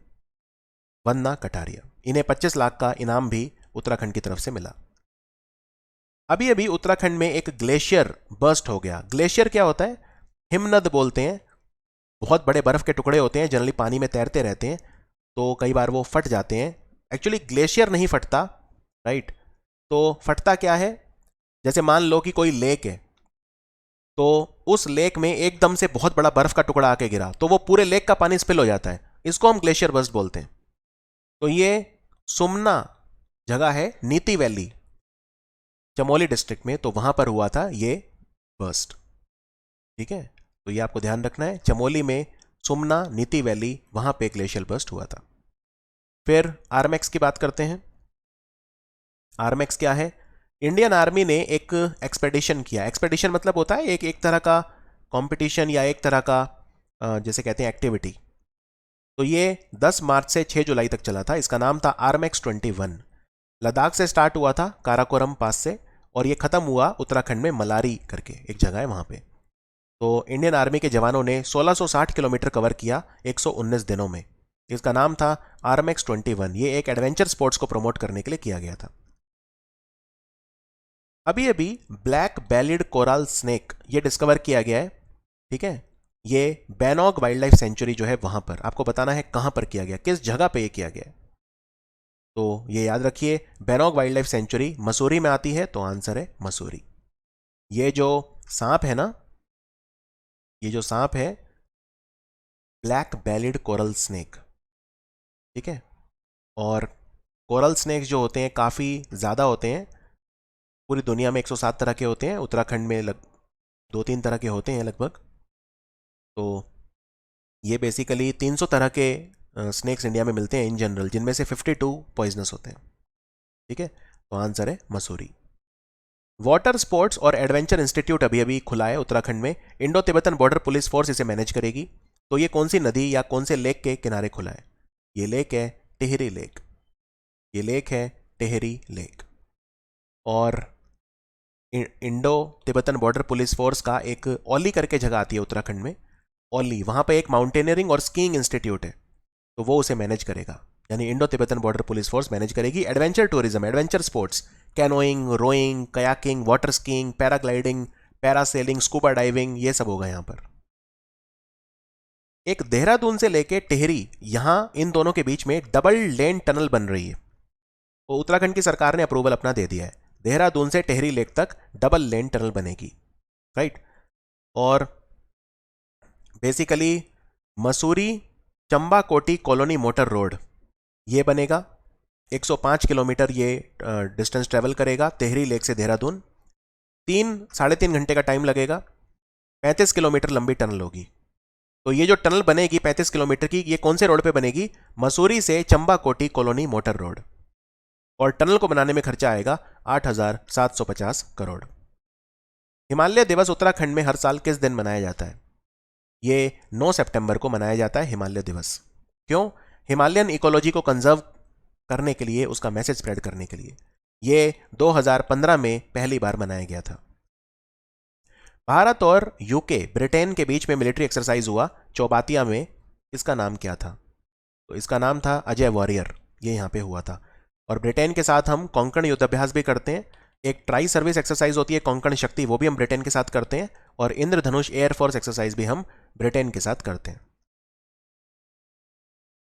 वंदना कटारिया। इन्हें 25 लाख का इनाम भी उत्तराखंड की तरफ से मिला। अभी अभी उत्तराखंड में एक ग्लेशियर बर्स्ट हो गया। ग्लेशियर क्या होता है? हिमनद बोलते हैं। बहुत बड़े बर्फ के टुकड़े होते हैं, जनरली पानी में तैरते रहते हैं, तो कई बार वो फट जाते हैं। एक्चुअली ग्लेशियर नहीं फटता, राइट? तो फटता क्या है? जैसे मान लो कि कोई लेक है, तो उस लेक में एकदम से बहुत बड़ा बर्फ का टुकड़ा आके गिरा तो वो पूरे लेक का पानी स्पिल हो जाता है। इसको हम ग्लेशियर बर्स्ट बोलते हैं। तो ये सुमना जगह है नीति वैली, चमोली डिस्ट्रिक्ट में, तो वहां पर हुआ था ये बर्स्ट। ठीक है, तो ये आपको ध्यान रखना है। चमोली में सुमना नीति वैली, वहां पे ग्लेशियर बर्स्ट हुआ था। फिर आर्मैक्स की बात करते हैं। आर्मैक्स क्या है? इंडियन आर्मी ने एक एक्सपेडिशन किया। एक्सपेडिशन मतलब होता है एक तरह का कंपटीशन या एक तरह का जैसे कहते हैं एक्टिविटी। तो ये 10 मार्च से 6 जुलाई तक चला था। इसका नाम था आर्मैक्स 21। लद्दाख से स्टार्ट हुआ था काराकोरम पास से और ये खत्म हुआ उत्तराखंड में मलारी करके एक जगह है वहां पे। तो इंडियन आर्मी के जवानों ने 1660 किलोमीटर कवर किया 119 दिनों में। इसका नाम था आर्मैक्स 21। ये एक एडवेंचर स्पोर्ट्स को प्रमोट करने के लिए किया गया था। अभी अभी ब्लैक बेलिड कोरल स्नेक ये डिस्कवर किया गया है। ठीक है, ये बैनॉग वाइल्ड लाइफ सेंचुरी जो है वहां पर, आपको बताना है कहां पर किया गया, किस जगह पे ये किया गया है। तो ये याद रखिए, बैनॉग वाइल्ड लाइफ सेंचुरी मसूरी में आती है, तो आंसर है मसूरी। ये जो सांप है ना, ये जो सांप है ब्लैक बेलिड कोरल स्नेक। ठीक है, और कोरल स्नेक्स जो होते हैं काफ़ी ज़्यादा होते हैं। पूरी दुनिया में 107 तरह के होते हैं, उत्तराखंड में 2-3 तरह के होते हैं लगभग। तो ये बेसिकली 300 तरह के स्नेक्स इंडिया में मिलते हैं इन जनरल, जिनमें से 52 पॉइजनस होते हैं। ठीक है, तो आंसर है मसूरी। वाटर स्पोर्ट्स और एडवेंचर इंस्टीट्यूट अभी अभी खुला है उत्तराखंड में। Indo Tibetan border police force इसे मैनेज करेगी। तो ये कौन सी नदी या कौन से लेक के किनारे खुला है? ये लेक है टिहरी लेक। ये लेक है टिहरी लेक। और Indo Tibetan border police force का एक ओली करके जगह आती है उत्तराखंड में, ओली, वहां पे एक माउंटेनियरिंग और स्कीइंग इंस्टीट्यूट है, तो वो उसे मैनेज करेगा। यानी Indo Tibetan border police force manage करेगी adventure tourism, adventure sports, canoeing, rowing, kayaking, water skiing, paragliding, parasailing, scuba diving, ये सब होगा यहां पर। एक देहरादून से लेके टिहरी, यहां इन दोनों के बीच में डबल लेन टनल बन रही है। तो उत्तराखंड की सरकार ने अप्रूवल अपना दे दिया है, देहरादून से टिहरी लेक तक डबल लेन टनल बनेगी, राइट। और बेसिकली मसूरी चंबा कोटी कॉलोनी मोटर रोड ये बनेगा। 105 किलोमीटर ये डिस्टेंस ट्रेवल करेगा टिहरी लेक से देहरादून। 3-3.5 घंटे का टाइम लगेगा। 35 किलोमीटर लंबी टनल होगी। तो ये जो टनल बनेगी 35 किलोमीटर की, ये कौन से रोड पे बनेगी? मसूरी से चंबाकोटी कॉलोनी मोटर रोड। और टनल को बनाने में खर्चा आएगा 8,750 करोड़। हिमालय दिवस उत्तराखंड में हर साल किस दिन मनाया जाता है? ये 9 सितंबर को मनाया जाता है हिमालय दिवस। क्यों? हिमालयन इकोलॉजी को कंजर्व करने के लिए, उसका मैसेज स्प्रेड करने के लिए। ये 2015 में पहली बार मनाया गया था। भारत और यूके, ब्रिटेन के बीच में मिलिट्री एक्सरसाइज हुआ चौबातिया में। इसका नाम क्या था? तो इसका नाम था अजय वॉरियर। ये यहाँ पे हुआ था। और ब्रिटेन के साथ हम कोंकण युद्धाभ्यास भी करते हैं। एक ट्राई सर्विस एक्सरसाइज होती है कोंकण शक्ति, वो भी हम ब्रिटेन के साथ करते हैं। और इंद्रधनुष एयरफोर्स एक्सरसाइज भी हम ब्रिटेन के साथ करते हैं।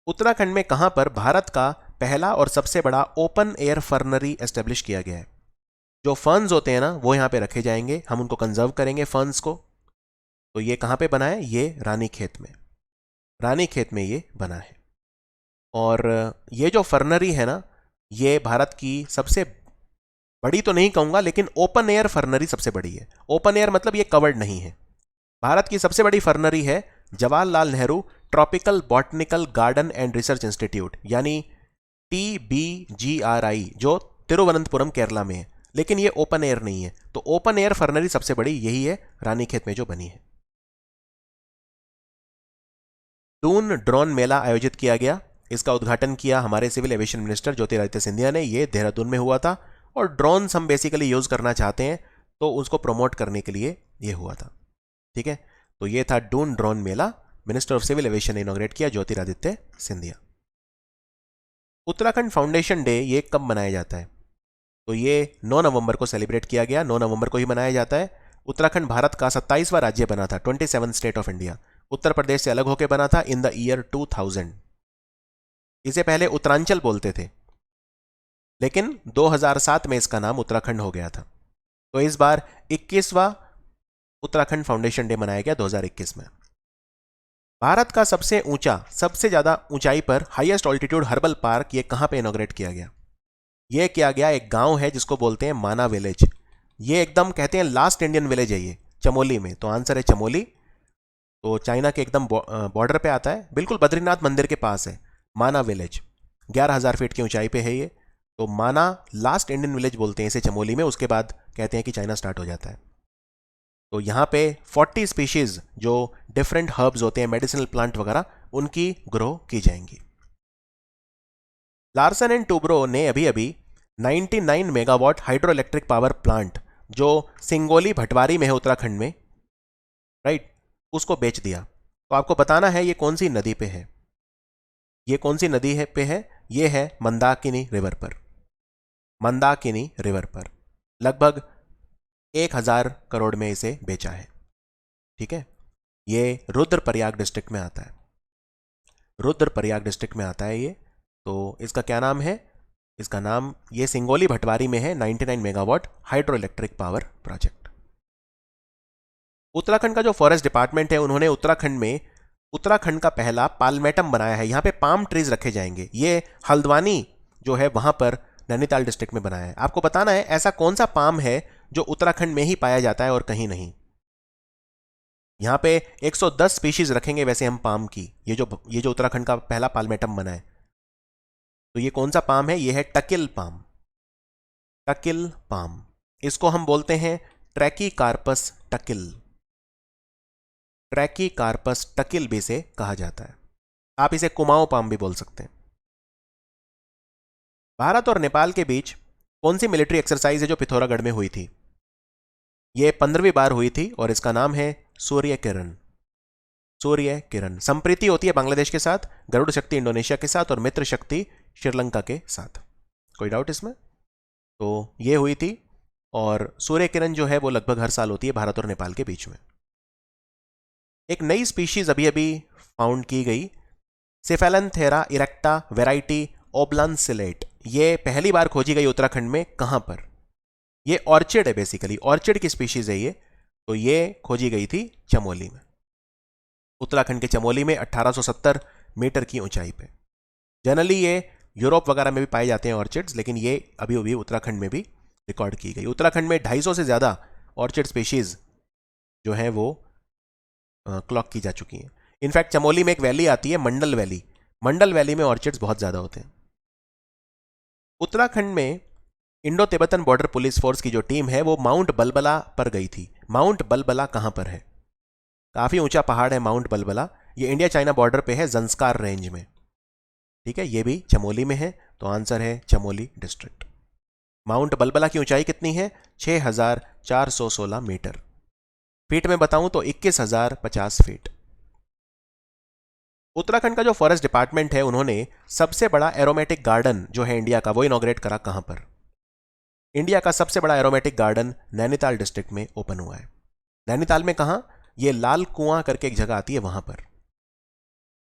उत्तराखंड में कहां पर भारत का पहला और सबसे बड़ा ओपन एयर फर्नरी एस्टेब्लिश किया गया है? जो फर्न्स होते हैं ना, वो यहां पे रखे जाएंगे, हम उनको कंजर्व करेंगे फर्न्स को। तो ये कहां पे बना है? ये रानीखेत में। रानीखेत में ये बना है। और ये जो फर्नरी है ना, ये भारत की सबसे बड़ी तो नहीं कहूंगा, लेकिन ओपन एयर फर्नरी सबसे बड़ी है। ओपन एयर मतलब ये कवर्ड नहीं है। भारत की सबसे बड़ी फर्नरी है Jawaharlal Nehru tropical botanical garden and research institute, यानी TBGRI, जो तिरुवनंतपुरम केरला में है। लेकिन ये ओपन एयर नहीं है। तो ओपन एयर फर्नरी सबसे बड़ी यही है, रानीखेत में जो बनी है। दून ड्रोन मेला आयोजित किया गया। इसका उद्घाटन किया हमारे civil aviation minister Jyotiraditya Scindia ने। ये देहरादून में हुआ था। और ड्रोन्स हम बेसिकली यूज करना चाहते हैं, तो उसको प्रमोट करने के लिए ये हुआ था। ठीक है, तो ये था Doon drone Mela. Minister of civil aviation ने इनॉग्रेट किया, ज्योतिरादित्य सिंधिया। उत्तराखंड फाउंडेशन डे ये कब मनाया जाता है? तो ये 9 नवंबर को सेलिब्रेट किया गया। 9 नवंबर को ही मनाया जाता है। उत्तराखंड भारत का 27वां राज्य बना था, 27 state of India. Uttar Pradesh से अलग होकर बना था इन द ईयर 2000। इसे पहले उत्तरांचल बोलते थे, लेकिन 2007 में इसका नाम उत्तराखंड हो गया था। तो इस बार 21वां उत्तराखंड फाउंडेशन डे मनाया गया 2021 में। भारत का सबसे ऊंचा, सबसे ज्यादा ऊंचाई पर हाईएस्ट ऑल्टीट्यूड हर्बल पार्क ये कहां पे इनॉग्रेट किया गया? ये किया गया एक गांव है जिसको बोलते हैं माना विलेज। ये एकदम कहते हैं लास्ट इंडियन विलेज है ये, चमोली में। तो आंसर है चमोली। तो चाइना के एकदम बॉर्डर पे आता है, बिल्कुल बद्रीनाथ मंदिर के पास है माना विलेज। 11,000 फीट की ऊंचाई पे है ये। तो माना लास्ट इंडियन विलेज बोलते हैं इसे चमोली में। उसके बाद कहते हैं कि चाइना स्टार्ट हो जाता है। तो यहाँ पे 40 स्पीशीज जो डिफरेंट हर्ब्स होते हैं, मेडिसिनल प्लांट वगैरह, उनकी ग्रो की जाएंगी। लार्सन एंड टूब्रो ने अभी अभी 99 megawatt hydro electric power plant, जो सिंगोली भटवारी में है उत्तराखंड में, राइट, उसको बेच दिया। तो आपको बताना है ये कौन सी नदी पे है। ये कौन सी नदी है पे है? ये है मंदाकिनी रिवर पर। मंदाकिनी रिवर पर लगभग 1,000 करोड़ में इसे बेचा है। ठीक है, ये रुद्रप्रयाग डिस्ट्रिक्ट में आता है। रुद्रप्रयाग डिस्ट्रिक्ट में आता है ये। तो इसका क्या नाम है? इसका नाम, ये सिंगोली भटवारी में है, 99 megawatt hydro electric power project. Uttarakhand का जो फॉरेस्ट डिपार्टमेंट है, उन्होंने उत्तराखंड में उत्तराखंड का पहला पाल्मेटम बनाया है। यहां पे पाम ट्रीज रखे जाएंगे। ये हल्द्वानी जो है वहां पर नैनीताल डिस्ट्रिक्ट में बनाया है। आपको बताना है ऐसा कौन सा पाम है जो उत्तराखंड में ही पाया जाता है और कहीं नहीं। यहां पे 110 स्पीशीज रखेंगे वैसे हम पाम की। ये जो उत्तराखंड का पहला पाल्मेटम बना है, तो ये कौन सा पाम है? ये है टकिल पाम। टकिल पाम, इसको हम बोलते हैं ट्रैकीकार्पस टकिल। ट्रैकीकार्पस टकिल भी से कहा जाता है। आप इसे कुमाऊं पाम भी बोल सकते हैं। भारत और नेपाल के बीच कौन सी मिलिट्री एक्सरसाइज है जो पिथौरागढ़ में हुई थी? यह 15वीं बार हुई थी और इसका नाम है सूर्य किरण। सूर्य किरण संप्रीति होती है बांग्लादेश के साथ, गरुड़ शक्ति इंडोनेशिया के साथ और मित्र शक्ति श्रीलंका के साथ। कोई डाउट इसमें? तो ये हुई थी। और सूर्य किरण जो है वो लगभग हर साल होती है भारत और नेपाल के बीच में। एक नई स्पीशीज अभी अभी फाउंड की गई, सेफेलनथेरा इरेक्टा वेराइटी ओब्लानसिलेट। ये पहली बार खोजी गई उत्तराखंड में। कहां पर? ये ऑर्चिड है, बेसिकली ऑर्चिड की स्पीशीज है ये। तो ये खोजी गई थी चमोली में, उत्तराखंड के चमोली में, 1870 मीटर की ऊंचाई पे। जनरली ये यूरोप वगैरह में भी पाए जाते हैं ऑर्चिड्स, लेकिन ये अभी अभी उत्तराखंड में भी रिकॉर्ड की गई। उत्तराखंड में 250 से ज्यादा ऑर्चिड स्पीशीज जो है वो क्लॉक की जा चुकी हैं। इनफैक्ट चमोली में एक वैली आती है, मंडल वैली, मंडल वैली में ऑर्चिड्स बहुत ज़्यादा होते हैं। उत्तराखंड में Indo Tibetan border police force की जो टीम है वो माउंट बलबला पर गई थी। माउंट बलबला कहां पर है? काफ़ी ऊंचा पहाड़ है माउंट बलबला, ये इंडिया चाइना बॉर्डर पे है, जंस्कार रेंज में। ठीक है, ये भी चमोली में है, तो आंसर है चमोली डिस्ट्रिक्ट। माउंट बलबला की ऊंचाई कितनी है? 6416 मीटर। फीट में बताऊं तो 21050 फीट। उत्तराखंड का जो फॉरेस्ट डिपार्टमेंट है, उन्होंने सबसे बड़ा एरोमेटिक गार्डन जो है इंडिया का, वो इनॉग्रेट करा कहां पर? इंडिया का सबसे बड़ा एरोमेटिक गार्डन नैनीताल डिस्ट्रिक्ट में ओपन हुआ है। नैनीताल में कहां? ये लाल कुआं करके एक जगह आती है, वहां पर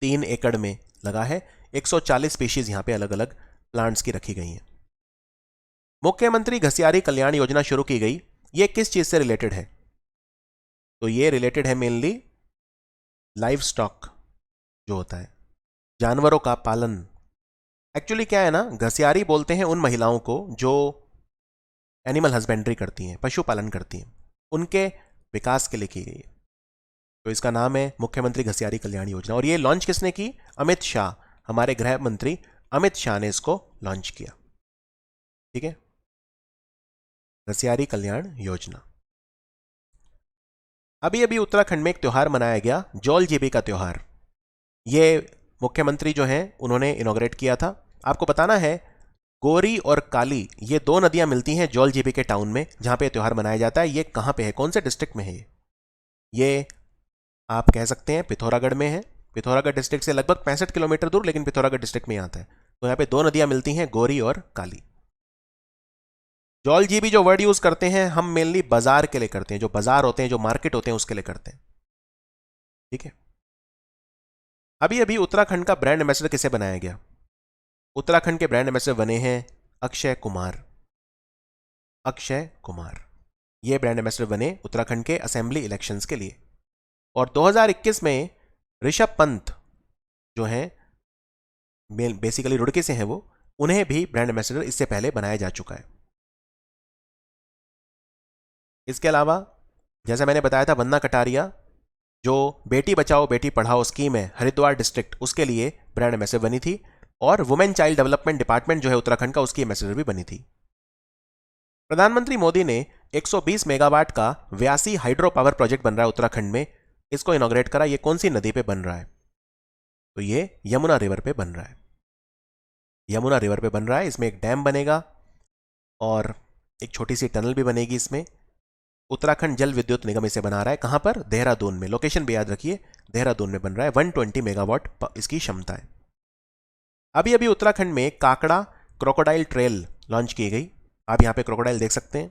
3 एकड़ में लगा है। 140 स्पीशीज यहां पे अलग अलग प्लांट्स की रखी गई हैं। मुख्यमंत्री घसियारी कल्याण योजना शुरू की गई, ये किस चीज से रिलेटेड है? तो ये रिलेटेड है मेनली लाइव स्टॉक जो होता है, जानवरों का पालन। एक्चुअली क्या है ना, घसियारी बोलते हैं उन महिलाओं को जो एनिमल हस्बेंड्री करती हैं, पशुपालन करती हैं, उनके विकास के लिए की गई है। तो इसका नाम है मुख्यमंत्री घसियारी कल्याण योजना। और ये लॉन्च किसने की? अमित शाह, हमारे गृह मंत्री अमित शाह ने इसको लॉन्च किया। ठीक है, घसियारी कल्याण योजना। अभी अभी उत्तराखंड में एक त्योहार मनाया गया, जौल जीबी का त्योहार। ये मुख्यमंत्री जो हैं उन्होंने इनॉग्रेट किया था। आपको बताना है, गोरी और काली ये 2 नदियां मिलती हैं जौल जीबी के टाउन में, जहां पे त्योहार मनाया जाता है। ये कहां पे है, कौन से डिस्ट्रिक्ट में है? ये आप कह सकते हैं पिथौरागढ़ में है। पिथौरागढ़ डिस्ट्रिक्ट से लगभग 65 किलोमीटर दूर, लेकिन पिथौरागढ़ डिस्ट्रिक्ट में आता है। तो यहाँ पे 2 नदियां मिलती हैं, गोरी और काली। जौल जीबी जो वर्ड यूज करते हैं हम मेनली बाजार के लिए करते हैं, जो बाजार होते हैं, जो मार्केट होते हैं, उसके लिए करते हैं। ठीक है, अभी अभी उत्तराखंड का ब्रांड एम्बेसडर किसे बनाया गया? उत्तराखंड के ब्रांड एम्बेसडर बने हैं अक्षय कुमार। अक्षय कुमार ये ब्रांड एम्बेसडर बने उत्तराखंड के असेंबली इलेक्शंस के लिए। और 2021 में ऋषभ पंत जो हैं, बेसिकली रुड़की से हैं वो, उन्हें भी ब्रांड एम्बेसडर इससे पहले बनाया जा चुका है। इसके अलावा जैसा मैंने बताया था, वंदना कटारिया जो बेटी बचाओ बेटी पढ़ाओ स्कीम है हरिद्वार डिस्ट्रिक्ट, उसके लिए ब्रांड एम्बेसडर बनी थी। और वुमेन चाइल्ड डेवलपमेंट डिपार्टमेंट जो है उत्तराखंड का, उसकी एम्बेसडर भी बनी थी। प्रधानमंत्री मोदी ने 120 मेगावाट का व्यासी हाइड्रो पावर प्रोजेक्ट बन रहा है उत्तराखंड में, इसको इनॉग्रेट करा। ये कौन सी नदी पे बन रहा है? तो ये यमुना रिवर पे बन रहा है। यमुना रिवर पे बन रहा है। इसमें एक डैम बनेगा और एक छोटी सी टनल भी बनेगी इसमें। उत्तराखंड जल विद्युत निगम इसे बना रहा है। कहां पर? देहरादून में। लोकेशन भी याद रखिए, देहरादून में बन रहा है। 120 मेगावाट इसकी क्षमता है। अभी अभी उत्तराखंड में काकड़ा क्रोकोडाइल ट्रेल लॉन्च की गई। आप यहां पे क्रोकोडाइल देख सकते हैं।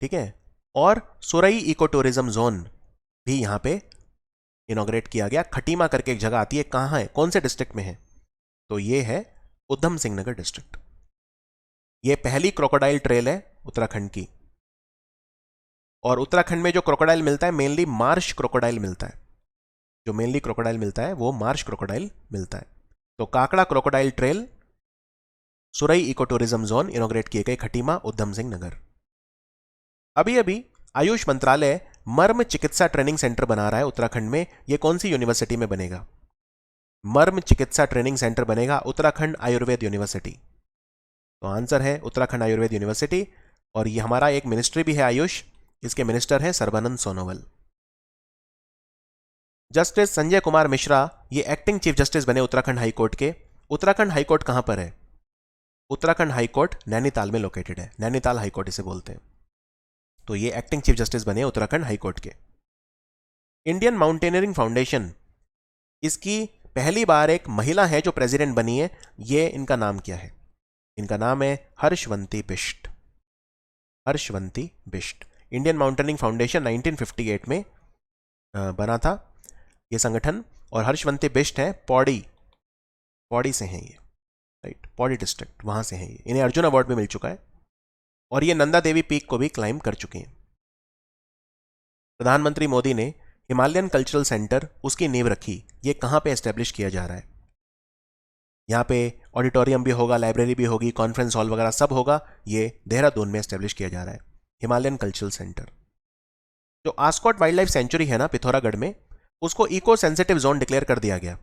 ठीक है, और सुरई इको टूरिज्म जोन भी यहां पे इनॉग्रेट किया गया। खटीमा करके एक जगह आती है, कहां है, कौन से डिस्ट्रिक्ट में है? तो ये है उधम सिंह नगर डिस्ट्रिक्ट। ये पहली क्रोकोडाइल ट्रेल है उत्तराखंड की। और उत्तराखंड में जो क्रोकोडाइल मिलता है मेनली मार्श क्रोकोडाइल मिलता है। जो मेनली क्रोकोडाइल मिलता है वो मार्श क्रोकोडाइल मिलता है। तो काकड़ा crocodile trail, Surai eco tourism zone inaugurate किए गए खटीमा, उधम सिंह नगर। अभी अभी आयुष मंत्रालय मर्म चिकित्सा ट्रेनिंग सेंटर बना रहा है उत्तराखंड में। यह कौन सी यूनिवर्सिटी में बनेगा? मर्म चिकित्सा ट्रेनिंग सेंटर बनेगा उत्तराखंड आयुर्वेद यूनिवर्सिटी। तो आंसर है उत्तराखंड आयुर्वेद यूनिवर्सिटी। और ये हमारा एक मिनिस्ट्री भी है आयुष, इसके मिनिस्टर हैं सर्बानंद सोनोवाल। जस्टिस संजय कुमार मिश्रा ये एक्टिंग चीफ जस्टिस बने उत्तराखंड हाईकोर्ट के। उत्तराखंड हाईकोर्ट कहां पर है? उत्तराखंड हाईकोर्ट नैनीताल में लोकेटेड है। नैनीताल हाईकोर्ट इसे बोलते हैं। तो ये एक्टिंग चीफ जस्टिस बने उत्तराखंड हाईकोर्ट के। इंडियन माउंटेनियरिंग फाउंडेशन, इसकी पहली बार एक महिला है जो प्रेसिडेंट बनी है। ये इनका नाम क्या है? इनका नाम है Harshwanti Bisht. Harshwanti Bisht. Indian mountaineering foundation 1958 में बना था ये संगठन। और हर्षवंती बिष्ट है पौड़ी, पौड़ी से हैं ये, राइट, पौड़ी डिस्ट्रिक्ट, वहां से हैं ये। इन्हें अर्जुन अवार्ड भी मिल चुका है और ये नंदा देवी पीक को भी क्लाइम कर चुके हैं। प्रधानमंत्री मोदी ने हिमालयन कल्चरल सेंटर, उसकी नींव रखी। ये कहां पे एस्टेब्लिश किया जा रहा है? यहां पे ऑडिटोरियम भी होगा, लाइब्रेरी भी होगी, कॉन्फ्रेंस हॉल वगैरह सब होगा। ये देहरादून में एस्टेब्लिश किया जा रहा है हिमालयन कल्चरल सेंटर। जो आस्कॉट वाइल्ड लाइफ सेंचुरी है ना पिथौरागढ़ में, उसको इको सेंसिटिव जोन डिक्लेयर कर दिया गया।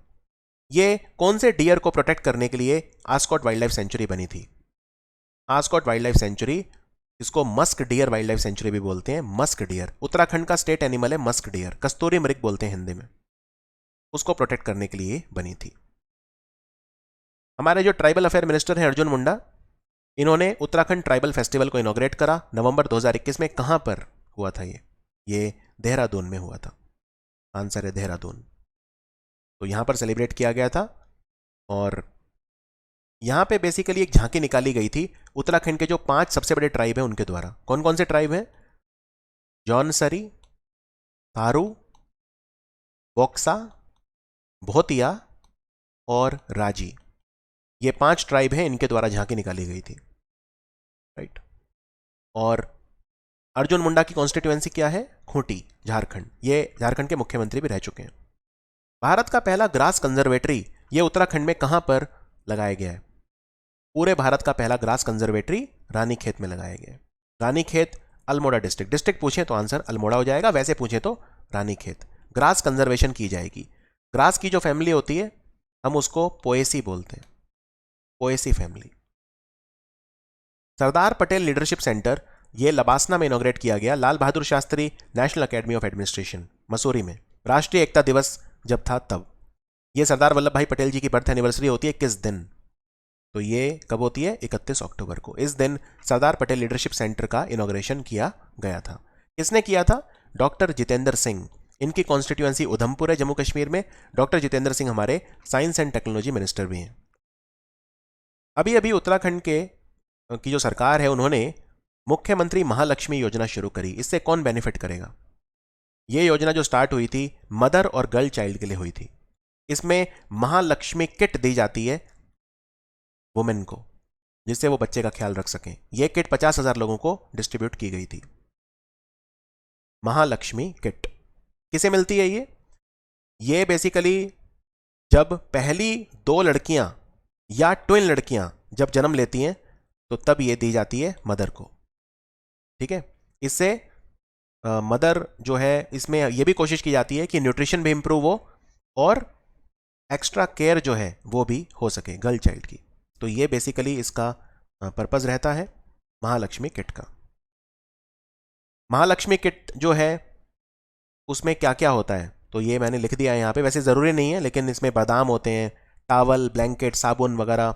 ये कौन से डियर को प्रोटेक्ट करने के लिए आस्कॉट वाइल्ड लाइफ सेंचुरी बनी थी? आस्कॉट वाइल्ड लाइफ सेंचुरी, इसको musk deer wild life sanctuary भी बोलते हैं। मस्क डियर उत्तराखंड का स्टेट एनिमल है। मस्क डियर, कस्तूरी मृग बोलते हैं हिंदी में। उसको प्रोटेक्ट करने के लिए बनी थी। हमारे जो ट्राइबल अफेयर मिनिस्टर हैं अर्जुन मुंडा, इन्होंने उत्तराखंड ट्राइबल फेस्टिवल को इनॉग्रेट करा नवंबर 2021 में। कहां पर हुआ था ये देहरादून में हुआ था। आंसर है देहरादून। तो यहां पर सेलिब्रेट किया गया था और यहां पे बेसिकली एक झांकी निकाली गई थी उत्तराखंड के जो 5 सबसे बड़े ट्राइब हैं उनके द्वारा। कौन कौन से ट्राइब हैं? जौनसरी, थारू, बोक्सा, भोतिया और राजी। ये 5 ट्राइब हैं, इनके द्वारा झांकी निकाली गई थी। राइट। और अर्जुन मुंडा की कॉन्स्टिट्यूएंसी क्या है? खूंटी, झारखंड। ये झारखंड के मुख्यमंत्री भी रह चुके हैं। भारत का पहला ग्रास कंजर्वेटरी ये उत्तराखंड में कहां पर लगाया गया है? पूरे भारत का पहला ग्रास कंजर्वेटरी रानीखेत में लगाया गया है। रानीखेत अल्मोड़ा डिस्ट्रिक्ट। डिस्ट्रिक्ट पूछे तो आंसर अल्मोड़ा हो जाएगा, वैसे पूछे तो रानीखेत। ग्रास कंजर्वेशन की जाएगी। ग्रास की जो फैमिली होती है हम उसको पोएसी बोलते हैं, Poaceae family. Sardar Patel leadership centre ये लबासना में इनॉग्रेट किया गया Lal Bahadur Shastri national academy of administration Mussoorie में। राष्ट्रीय एकता दिवस जब था तब। ये सरदार वल्लभ भाई पटेल जी की बर्थ एनिवर्सरी होती है किस दिन? तो ये कब होती है? 31 अक्टूबर को। इस दिन सरदार पटेल लीडरशिप सेंटर का इनॉग्रेशन किया गया था। किसने किया था? डॉक्टर जितेंद्र सिंह। इनकी कॉन्स्टिट्यूएंसी उधमपुर है जम्मू कश्मीर में। डॉक्टर जितेंद्र सिंह हमारे साइंस एंड टेक्नोलॉजी मिनिस्टर भी हैं। अभी अभी उत्तराखंड की जो सरकार है उन्होंने मुख्यमंत्री महालक्ष्मी योजना शुरू करी। इससे कौन बेनिफिट करेगा? यह योजना जो स्टार्ट हुई थी मदर और गर्ल चाइल्ड के लिए हुई थी। इसमें महालक्ष्मी किट दी जाती है वुमेन को, जिससे वो बच्चे का ख्याल रख सकें। यह किट 50,000 लोगों को डिस्ट्रीब्यूट की गई थी। महालक्ष्मी किट किसे मिलती है? ये बेसिकली जब पहली 2 लड़कियां या ट्विन लड़कियां जब जन्म लेती हैं तो तब ये दी जाती है मदर को। ठीक है। इससे मदर जो है, इसमें यह भी कोशिश की जाती है कि न्यूट्रिशन भी इंप्रूव हो और एक्स्ट्रा केयर जो है वो भी हो सके गर्ल चाइल्ड की। तो ये बेसिकली इसका पर्पस रहता है महालक्ष्मी किट का। महालक्ष्मी किट जो है उसमें क्या क्या होता है तो ये मैंने लिख दिया है यहाँ पे। वैसे ज़रूरी नहीं है, लेकिन इसमें बादाम होते हैं, टावल, ब्लैंकेट, साबुन वगैरह,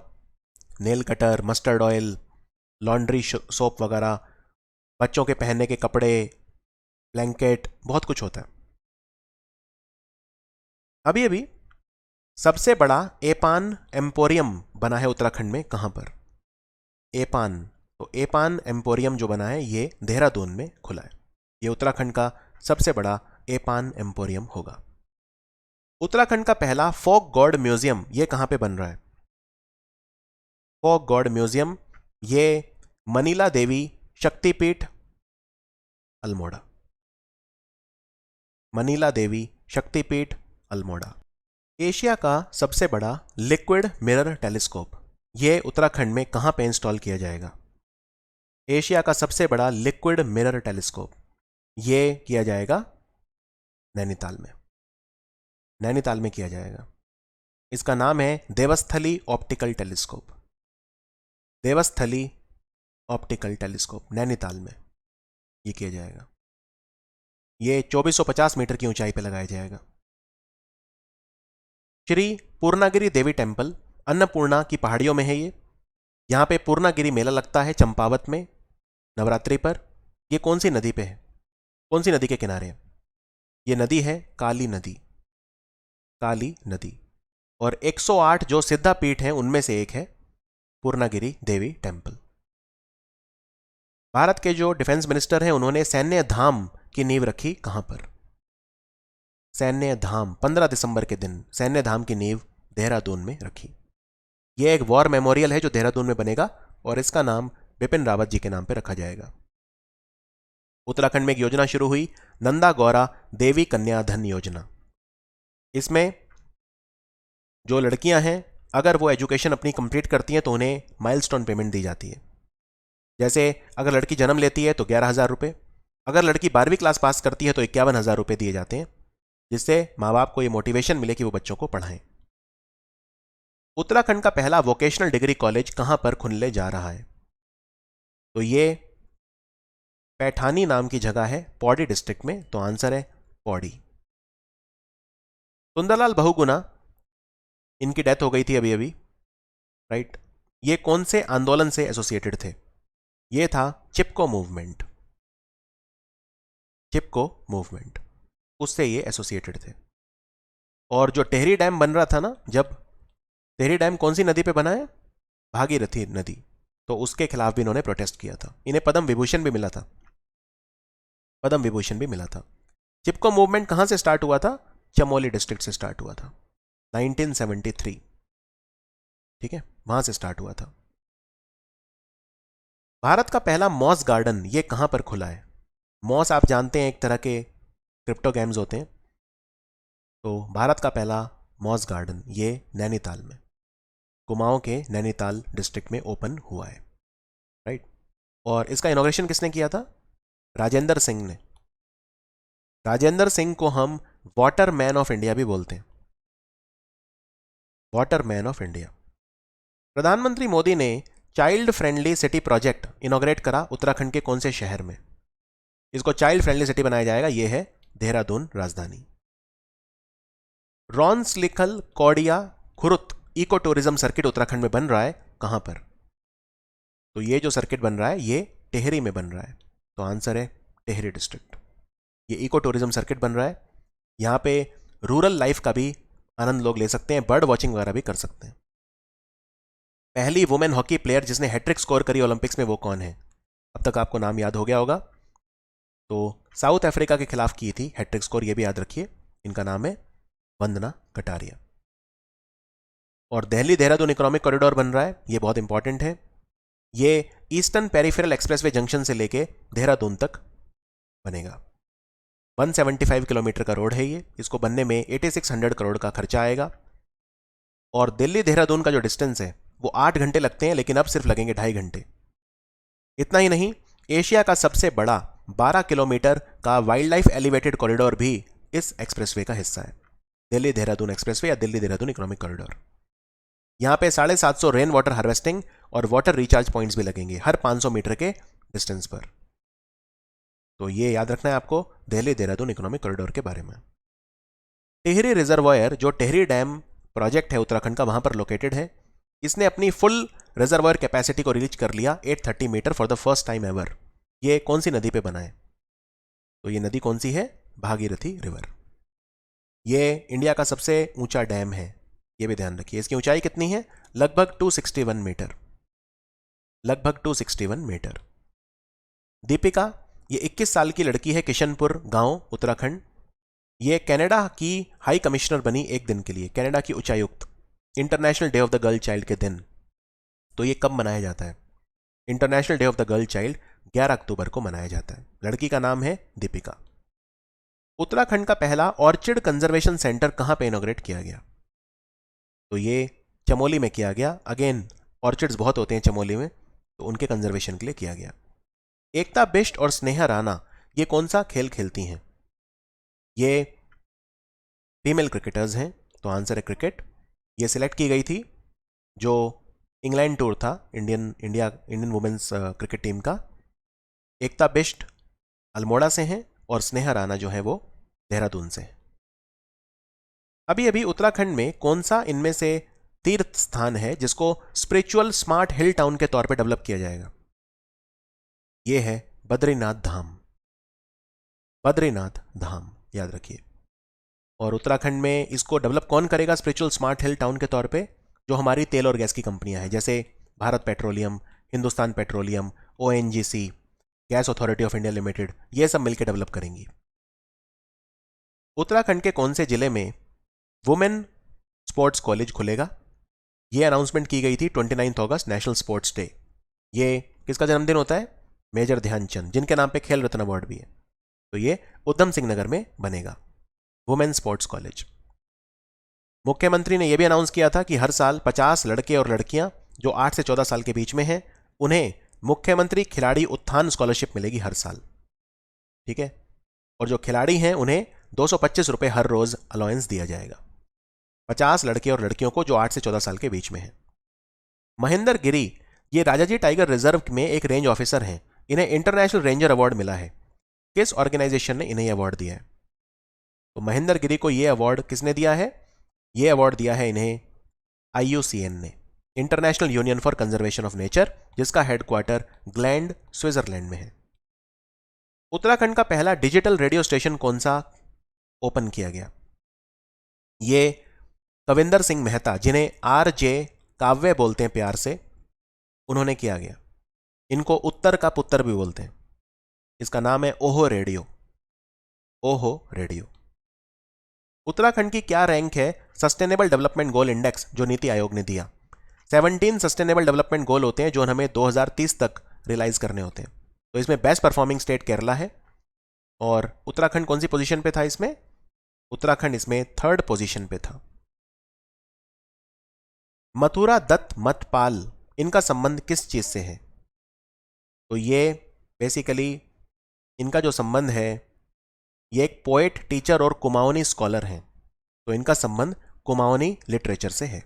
nail cutter, mustard oil, laundry soap वगैरह, बच्चों के पहनने के कपड़े, ब्लैंकेट, बहुत कुछ होता है। अभी अभी सबसे बड़ा एपान एम्पोरियम बना है उत्तराखंड में। कहां पर? एपान। तो एपान एम्पोरियम जो बना है ये देहरादून में खुला है। ये उत्तराखंड का सबसे बड़ा एपान एम्पोरियम होगा। उत्तराखंड का पहला फोक गॉड म्यूजियम ये कहां पे बन रहा है? फोक गॉड म्यूजियम ये मनीला देवी शक्तिपीठ अल्मोड़ा। मनीला देवी शक्तिपीठ अल्मोड़ा। एशिया का सबसे बड़ा लिक्विड मिरर टेलीस्कोप ये उत्तराखंड में कहां पे इंस्टॉल किया जाएगा? एशिया का सबसे बड़ा लिक्विड मिरर टेलीस्कोप ये किया जाएगा नैनीताल में। नैनीताल में किया जाएगा। इसका नाम है Devasthal optical telescope. Devasthal optical telescope Nainital में ये किया जाएगा। ये 2450 मीटर की ऊंचाई पर लगाया जाएगा। श्री पूर्णागिरी देवी टेम्पल अन्नपूर्णा की पहाड़ियों में है ये। यहां पे पूर्णागिरी मेला लगता है चंपावत में नवरात्रि पर। ये कौन सी नदी पे है? कौन सी नदी के किनारे है? ये नदी है काली नदी। काली नदी। और 108 जो सिद्धा पीठ है उनमें से एक है पूर्णागिरी देवी टेम्पल। भारत के जो डिफेंस मिनिस्टर हैं उन्होंने सैन्य धाम की नींव रखी। कहां पर? सैन्य धाम 15 दिसंबर के दिन सैन्य धाम की नींव देहरादून में रखी। यह एक वॉर मेमोरियल है जो देहरादून में बनेगा और इसका नाम बिपिन रावत जी के नाम पर रखा जाएगा। उत्तराखंड में एक योजना शुरू हुई नंदा गौरा देवी कन्या धन योजना। इसमें जो लड़कियां हैं अगर वो एजुकेशन अपनी कंप्लीट करती हैं तो उन्हें माइलस्टोन पेमेंट दी जाती है। जैसे अगर लड़की जन्म लेती है तो 11,000 रुपये, अगर लड़की 12वीं क्लास पास करती है तो 51,000 रुपये दिए जाते हैं, जिससे माँ बाप को ये मोटिवेशन मिले कि वो बच्चों को पढ़ाएं। उत्तराखंड का पहला वोकेशनल डिग्री कॉलेज कहां पर खुलने जा रहा है? तो ये पैठानी नाम की जगह है, पौड़ी डिस्ट्रिक्ट में। तो आंसर है पौड़ी। सुंदरलाल बहुगुणा, इनकी डेथ हो गई थी अभी अभी, राइट। ये कौन से आंदोलन से एसोसिएटेड थे? ये था चिपको मूवमेंट। चिपको मूवमेंट, उससे ये एसोसिएटेड थे। और जो टेहरी डैम बन रहा था ना, जब टेहरी डैम कौन सी नदी पे बना है? भागीरथी नदी। तो उसके खिलाफ भी इन्होंने प्रोटेस्ट किया था। इन्हें पद्म विभूषण भी मिला था, पद्म विभूषण भी मिला था। चिपको मूवमेंट कहां से स्टार्ट हुआ था? चमोली डिस्ट्रिक्ट से स्टार्ट हुआ था, 1973। ठीक है, वहां से स्टार्ट हुआ था। भारत का पहला मॉस गार्डन ये कहां पर खुला है? मॉस आप जानते हैं, एक तरह के क्रिप्टो गेम्स होते हैं। तो भारत का पहला मॉस गार्डन ये नैनीताल में, कुमाऊं के नैनीताल डिस्ट्रिक्ट में ओपन हुआ है, राइट। और इसका इनॉग्रेशन किसने किया था? राजेंद्र सिंह ने। राजेंद्र सिंह को हम वाटर मैन ऑफ इंडिया भी बोलते हैं, वाटर मैन ऑफ इंडिया। प्रधानमंत्री मोदी ने child friendly city project inaugurate करा उत्तराखंड के कौन से शहर में? इसको चाइल्ड फ्रेंडली सिटी बनाया जाएगा, यह है देहरादून राजधानी। रॉन्सलिखल कौडिया खुरुत इको टूरिज्म सर्किट उत्तराखंड में बन रहा है, कहां पर? तो ये जो सर्किट बन रहा है ये टेहरी में बन रहा है। तो आंसर है टेहरी डिस्ट्रिक्ट। ये इको टूरिज्म सर्किट बन रहा है, यहां पे रूरल लाइफ का भी आनंद लोग ले सकते हैं, बर्ड वॉचिंग वगैरह भी कर सकते हैं। पहली वुमेन हॉकी प्लेयर जिसने हैट्रिक स्कोर करी ओलंपिक्स में, वो कौन है? अब तक आपको नाम याद हो गया होगा। तो साउथ अफ्रीका के खिलाफ की थी हैट्रिक स्कोर, ये भी याद रखिए। इनका नाम है वंदना कटारिया। और दिल्ली देहरादून इकोनॉमिक कॉरिडोर बन रहा है, ये बहुत इंपॉर्टेंट है। ये ईस्टर्न पेरिफेरल एक्सप्रेसवे जंक्शन से लेके देहरादून तक बनेगा। 175 किलोमीटर का रोड है ये। इसको बनने में 8600 करोड़ का खर्चा आएगा। और दिल्ली देहरादून का जो डिस्टेंस है वो 8 घंटे लगते हैं, लेकिन अब सिर्फ लगेंगे 2.5 घंटे। इतना ही नहीं, एशिया का सबसे बड़ा 12 किलोमीटर का वाइल्ड लाइफ एलिवेटेड कॉरिडोर भी इस एक्सप्रेसवे का हिस्सा है, दिल्ली देहरादून एक्सप्रेसवे या दिल्ली देहरादून इकोनॉमिक कॉरिडोर। यहां पे 750 रेन वाटर हार्वेस्टिंग और वाटर रिचार्ज पॉइंट्स भी लगेंगे हर 500 मीटर के डिस्टेंस पर। तो ये याद रखना है आपको दिल्ली देहरादून इकोनॉमिक कॉरिडोर के बारे में। टिहरी रिजर्वायर, जो टिहरी डैम प्रोजेक्ट है उत्तराखंड का, वहां पर लोकेटेड है। इसने अपनी फुल रिजर्वायर कैपेसिटी को रीच कर लिया 830 metre for the first time ever. ये कौन सी नदी पे बना है? तो ये नदी कौन सी है? भागीरथी रिवर। ये इंडिया का सबसे ऊंचा डैम है, ये भी ध्यान रखिए। इसकी ऊंचाई कितनी है? लगभग 261 मीटर, लगभग 261 मीटर। दीपिका, ये 21 साल की लड़की है, किशनपुर गांव उत्तराखंड। ये कनाडा की हाई कमिश्नर बनी एक दिन के लिए, कनाडा की उच्चायुक्त, international day of the girl child के दिन। तो ये कब मनाया जाता है? International day of the girl child 11 अक्टूबर को मनाया जाता है। लड़की का नाम है दीपिका। उत्तराखंड का पहला ऑर्चिड कंजर्वेशन सेंटर कहां पे इनॉग्रेट किया गया? तो ये चमोली में किया गया। अगेन ऑर्चिड्स बहुत होते हैं चमोली में, तो उनके कंजर्वेशन के लिए किया गया। एकता बिष्ट और स्नेहा राणा ये कौन सा खेल खेलती हैं? ये फीमेल क्रिकेटर्स हैं, तो आंसर है क्रिकेट। ये सिलेक्ट की गई थी जो इंग्लैंड टूर था इंडियन वुमेन्स क्रिकेट टीम का। एकता बिष्ट अल्मोड़ा से हैं और स्नेहा राणा जो है वो देहरादून से है। अभी अभी उत्तराखंड में कौन सा इनमें से तीर्थ स्थान है जिसको स्पिरिचुअल स्मार्ट हिल टाउन के तौर पे डेवलप किया जाएगा? यह है बद्रीनाथ धाम, बद्रीनाथ धाम, याद रखिए। और उत्तराखंड में इसको डेवलप कौन करेगा स्पिरिचुअल स्मार्ट हिल टाउन के तौर पे? जो हमारी तेल और गैस की कंपनियां हैं, जैसे Bharat petroleum, Hindustan petroleum, ONGC, gas authority of India limited, ये सब मिलकर डेवलप करेंगी। उत्तराखंड के कौन से जिले में वुमेन स्पोर्ट्स कॉलेज खुलेगा? यह अनाउंसमेंट की गई थी 29 अगस्त, नेशनल स्पोर्ट्स डे। ये किसका जन्मदिन होता है? मेजर ध्यानचंद, जिनके नाम पे खेल रत्न अवार्ड भी है। तो ये उधम सिंह नगर में बनेगा वुमेन स्पोर्ट्स कॉलेज। मुख्यमंत्री ने यह भी अनाउंस किया था कि हर साल 50 लड़के और लड़कियां जो 8 से 14 साल के बीच में हैं, उन्हें मुख्यमंत्री खिलाड़ी उत्थान स्कॉलरशिप मिलेगी हर साल। ठीक है। और जो खिलाड़ी हैं उन्हें ₹225 हर रोज अलाउंस दिया जाएगा। 50 लड़के और लड़कियों को जो 8 से 14 साल के बीच में है। महेंद्र गिरी, ये राजाजी टाइगर रिजर्व में एक रेंज ऑफिसर हैं। इन्हें इंटरनेशनल रेंजर अवार्ड मिला है। किस ऑर्गेनाइजेशन ने इन्हें अवार्ड दिया है? तो महेंद्र गिरी को यह अवार्ड किसने दिया है? यह अवार्ड दिया है इन्हें IUCN ने, international union for conservation of nature, जिसका हेडक्वार्टर ग्लैंड, स्विट्जरलैंड में है। उत्तराखंड का पहला डिजिटल रेडियो स्टेशन कौन सा ओपन किया गया? ये कविंदर सिंह मेहता, जिन्हें RJ काव्य बोलते हैं प्यार से, उन्होंने किया गया। इनको उत्तर का पुत्र भी बोलते हैं। इसका नाम है ओहो रेडियो। ओहो रेडियो। उत्तराखंड की क्या रैंक है सस्टेनेबल डेवलपमेंट गोल इंडेक्स जो नीति आयोग ने दिया? 17 सस्टेनेबल डेवलपमेंट गोल होते हैं जो हमें 2030 तक रियलाइज करने होते हैं। तो इसमें बेस्ट परफॉर्मिंग स्टेट केरला है। और उत्तराखंड कौन सी पोजीशन पे था इसमें? उत्तराखंड इसमें 3rd पोजीशन पे था। मथुरा दत्त मतपाल, इनका संबंध किस चीज से है? तो ये बेसिकली इनका जो संबंध है, ये एक पोएट, टीचर और कुमाऊनी स्कॉलर हैं। तो इनका संबंध कुमाऊनी लिटरेचर से है।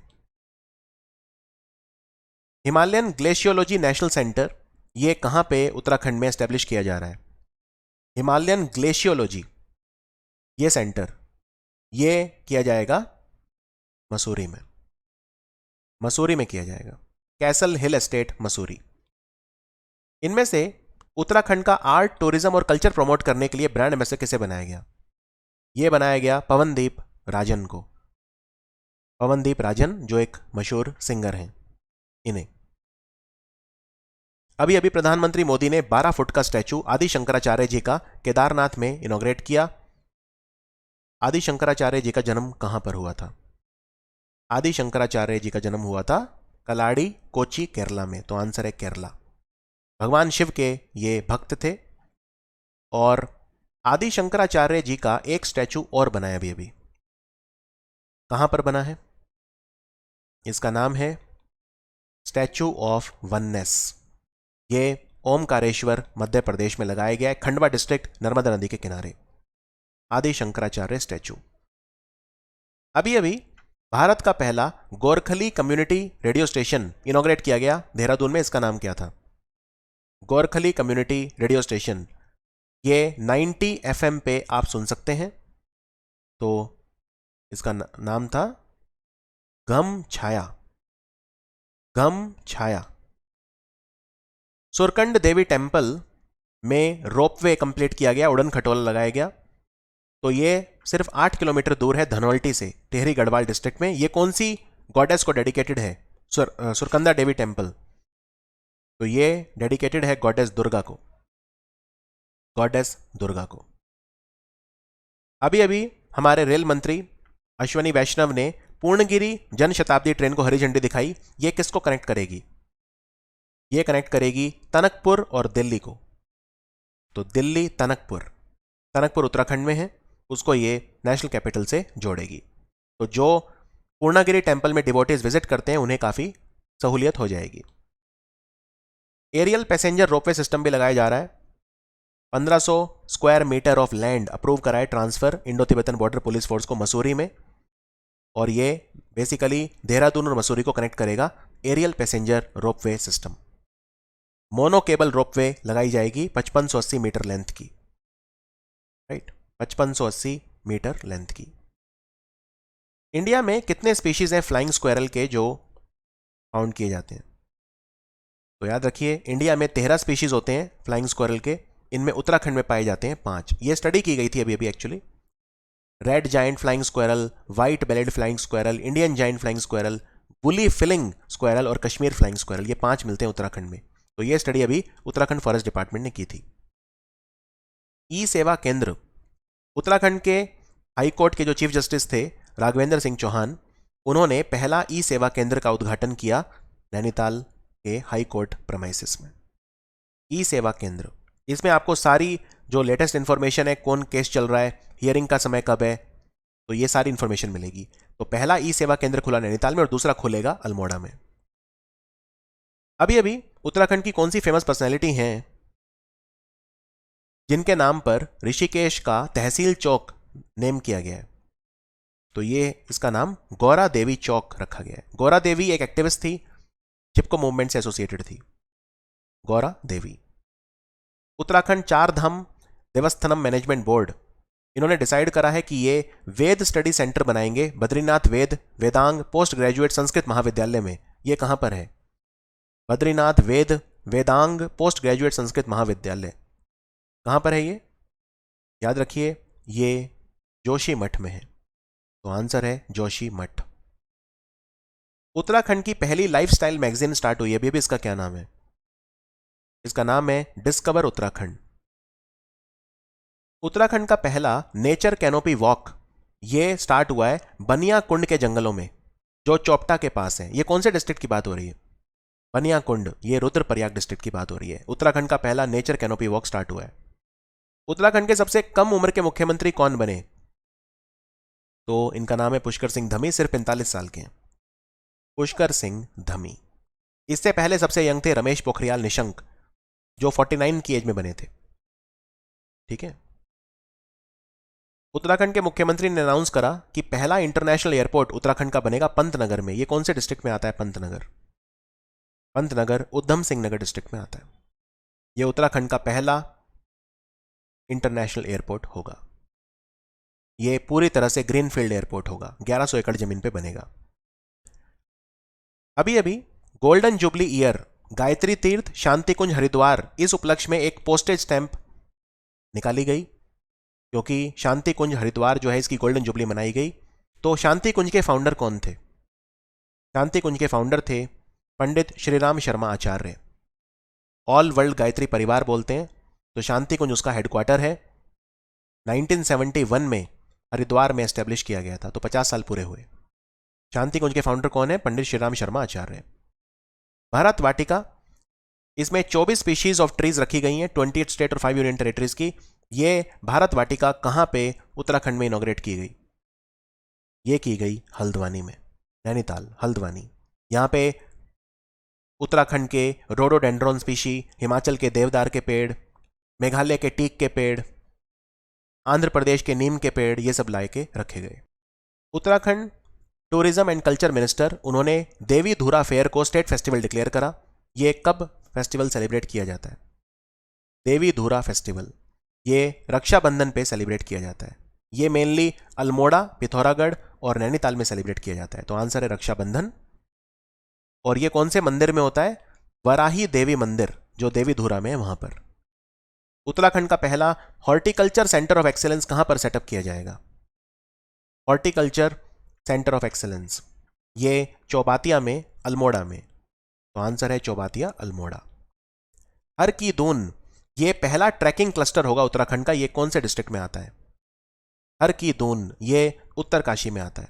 हिमालयन ग्लेशियोलॉजी नेशनल सेंटर, ये कहां पे उत्तराखंड में एस्टेब्लिश किया जा रहा है? हिमालयन ग्लेशियोलॉजी ये सेंटर ये किया जाएगा मसूरी में। मसूरी में किया जाएगा, कैसल हिल एस्टेट मसूरी। इनमें से उत्तराखंड का आर्ट, टूरिज्म और कल्चर प्रमोट करने के लिए ब्रांड एम्बेसडर किसे बनाया गया? यह बनाया गया पवनदीप राजन को। पवनदीप राजन जो एक मशहूर सिंगर हैं, इन्हें। अभी अभी प्रधानमंत्री मोदी ने 12 फुट का स्टैचू आदि शंकराचार्य जी का केदारनाथ में इनॉग्रेट किया। आदि शंकराचार्य जी का जन्म कहां पर हुआ था? आदि शंकराचार्य जी का जन्म हुआ था कलाड़ी, कोची, केरला में। तो आंसर है केरला। भगवान शिव के ये भक्त थे। और आदि शंकराचार्य जी का एक स्टैचू और बनाया भी अभी। कहां पर बना है? इसका नाम है स्टैचू ऑफ वननेस। ये ओमकारेश्वर मध्य प्रदेश में लगाया गया है, खंडवा डिस्ट्रिक्ट, नर्मदा नदी के किनारे। आदि शंकराचार्य स्टैचू। अभी अभी भारत का पहला गोरखली कम्युनिटी रेडियो स्टेशन इनॉग्रेट किया गया देहरादून में। इसका नाम क्या था? गोरखली कम्युनिटी रेडियो स्टेशन। ये 90 FM पे आप सुन सकते हैं। तो इसका नाम था घम छाया। घम छाया। सुरकंड देवी टेम्पल में रोपवे कंप्लीट किया गया, उड़न खटोला लगाया गया। तो ये सिर्फ 8 किलोमीटर दूर है धनौल्टी से, टिहरी गढ़वाल डिस्ट्रिक्ट में। ये कौन सी गॉडेस को डेडिकेटेड है? सुरकंदा देवी टेम्पल। तो ये डेडिकेटेड है गॉडेस दुर्गा को। गॉडेस दुर्गा को। अभी अभी हमारे रेल मंत्री अश्वनी वैष्णव ने पूर्णगिरी जनशताब्दी ट्रेन को हरी झंडी दिखाई। ये किसको कनेक्ट करेगी? ये कनेक्ट करेगी टनकपुर और दिल्ली को। तो दिल्ली टनकपुर, टनकपुर उत्तराखंड में है, उसको ये नेशनल कैपिटल से जोड़ेगी। तो जो पूर्णागिरी टेम्पल में डिवोटीज विजिट करते हैं उन्हें काफी सहूलियत हो जाएगी। एरियल पैसेंजर रोपवे सिस्टम भी लगाया जा रहा है। 1500 square metre of land approve कराए transfer Indo Tibetan border police force को मसूरी में। और ये बेसिकली देहरादून और मसूरी को कनेक्ट करेगा, aerial passenger ropeway system. Mono cable ropeway लगाई जाएगी 5580 मीटर लेंथ की। राइट, 5580 मीटर लेंथ की। इंडिया में कितने स्पीशीज हैं फ्लाइंग स्क्वायरल के जो फाउंड किए जाते हैं? तो याद रखिए, इंडिया में 13 स्पीशीज होते हैं फ्लाइंग स्क्वायरल के। इनमें उत्तराखंड में पाए जाते हैं 5। ये स्टडी की गई थी अभी अभी actually. Red giant flying squirrel, white bellied flying squirrel, Indian giant flying squirrel, woolly flying squirrel और कश्मीर फ्लाइंग स्क्वायरल, ये 5 मिलते हैं उत्तराखंड में। तो ये स्टडी अभी उत्तराखंड फॉरेस्ट डिपार्टमेंट ने की थी। ई सेवा केंद्र, उत्तराखंड के हाईकोर्ट के जो चीफ जस्टिस थे राघवेंद्र सिंह चौहान, उन्होंने पहला ई सेवा केंद्र का उद्घाटन किया नैनीताल के हाईकोर्ट प्रेमाइसिस में। ई सेवा केंद्र, इसमें आपको सारी जो लेटेस्ट इंफॉर्मेशन है, कौन केस चल रहा है, हियरिंग का समय कब है, तो ये सारी इंफॉर्मेशन मिलेगी। तो पहला ई सेवा केंद्र खुला नैनीताल में और दूसरा खुलेगा अल्मोड़ा में। अभी अभी उत्तराखंड की कौन सी फेमस पर्सनैलिटी हैं जिनके नाम पर ऋषिकेश का तहसील चौक नेम किया गया है। तो ये इसका नाम गौरा देवी चौक रखा गया है। गौरा देवी एक एक्टिविस्ट थी, चिपको मूवमेंट से एसोसिएटेड थी। गौरा देवी। उत्तराखंड चार धाम देवस्थानम मैनेजमेंट बोर्ड, इन्होंने डिसाइड करा है कि ये वेद स्टडी सेंटर बनाएंगे बद्रीनाथ वेद वेदांग पोस्ट ग्रेजुएट संस्कृत महाविद्यालय में। ये कहां पर है? बद्रीनाथ वेद वेदांग पोस्ट ग्रेजुएट संस्कृत महाविद्यालय कहां पर है ये? याद रखिए, ये जोशी मठ में है। तो आंसर है जोशी मठ। उत्तराखंड की पहली लाइफस्टाइल मैगजीन स्टार्ट हुई है, अभी इसका क्या नाम है? इसका नाम है डिस्कवर उत्तराखंड। उत्तराखंड का पहला नेचर कैनोपी वॉक ये स्टार्ट हुआ है बनिया कुंड के जंगलों में, जो चोपटा के पास है। ये कौन से डिस्ट्रिक्ट की बात हो रही है? बनिया कुंड, ये रुद्रप्रयाग डिस्ट्रिक्ट की बात हो रही है। उत्तराखंड का पहला नेचर कैनोपी वॉक स्टार्ट हुआ है। उत्तराखंड के सबसे कम उम्र के मुख्यमंत्री कौन बने? तो इनका नाम है पुष्कर सिंह धमी, सिर्फ 45 साल के हैं। पुष्कर सिंह धमी। इससे पहले सबसे यंग थे रमेश पोखरियाल निशंक, जो 49 की एज में बने थे। ठीक है। उत्तराखंड के मुख्यमंत्री ने अनाउंस करा कि पहला इंटरनेशनल एयरपोर्ट उत्तराखंड का बनेगा पंतनगर में। ये कौन से डिस्ट्रिक्ट में आता है? पंतनगर। पंतनगर उधम सिंह नगर डिस्ट्रिक्ट में आता है। यह उत्तराखंड का पहला इंटरनेशनल एयरपोर्ट होगा। यह पूरी तरह से ग्रीनफील्ड एयरपोर्ट होगा, 1100 एकड़ जमीन पे बनेगा। अभी अभी गोल्डन जुबली ईयर गायत्री तीर्थ शांति कुंज हरिद्वार, इस उपलक्ष्य में एक पोस्टेज स्टैंप निकाली गई, क्योंकि शांति कुंज हरिद्वार जो है इसकी गोल्डन जुबली मनाई गई। तो शांति कुंज के फाउंडर कौन थे? शांति कुंज के फाउंडर थे पंडित श्रीराम शर्मा आचार्य। ऑल वर्ल्ड गायत्री परिवार बोलते हैं। तो शांति कुंज उसका हेडक्वार्टर है। 1971 में हरिद्वार में एस्टेब्लिश किया गया था, तो 50 साल पूरे हुए। शांति कुंज के फाउंडर कौन है? पंडित श्रीराम शर्मा आचार्य। भारत वाटिका, इसमें 24 स्पीशीज ऑफ ट्रीज रखी गई हैं, 28 स्टेट और 5 यूनियन टेरिटरीज की। ये भारत वाटिका कहां पे उत्तराखंड में इनॉग्रेट की गई? ये की गई हल्द्वानी में, नैनीताल हल्द्वानी। यहां पे उत्तराखंड के रोडोडेंड्रॉन स्पीशी, हिमाचल के देवदार के पेड़, मेघालय के टीक के पेड़, आंध्र प्रदेश के नीम के पेड़, ये सब लाए के रखे गए। Uttarakhand tourism and culture minister, उन्होंने देवी धुरा फेयर को स्टेट फेस्टिवल डिक्लेयर करा। ये कब फेस्टिवल सेलिब्रेट किया जाता है? देवी धुरा फेस्टिवल ये रक्षाबंधन पे सेलिब्रेट किया जाता है। ये मेनली अल्मोड़ा, पिथौरागढ़ और नैनीताल में सेलिब्रेट किया जाता है। तो आंसर है रक्षाबंधन। और ये कौन से मंदिर में होता है? वराही देवी मंदिर, जो देवी धुरा में है वहां पर। उत्तराखंड का पहला हॉर्टिकल्चर सेंटर ऑफ एक्सेलेंस कहां पर सेटअप किया जाएगा? हॉर्टिकल्चर सेंटर ऑफ एक्सेलेंस ये चौबातिया में, अल्मोड़ा में। तो आंसर है चौबातिया, अल्मोड़ा। हर की दून ये पहला ट्रैकिंग क्लस्टर होगा उत्तराखंड का। ये कौन से डिस्ट्रिक्ट में आता है? हर की दून ये उत्तरकाशी में आता है।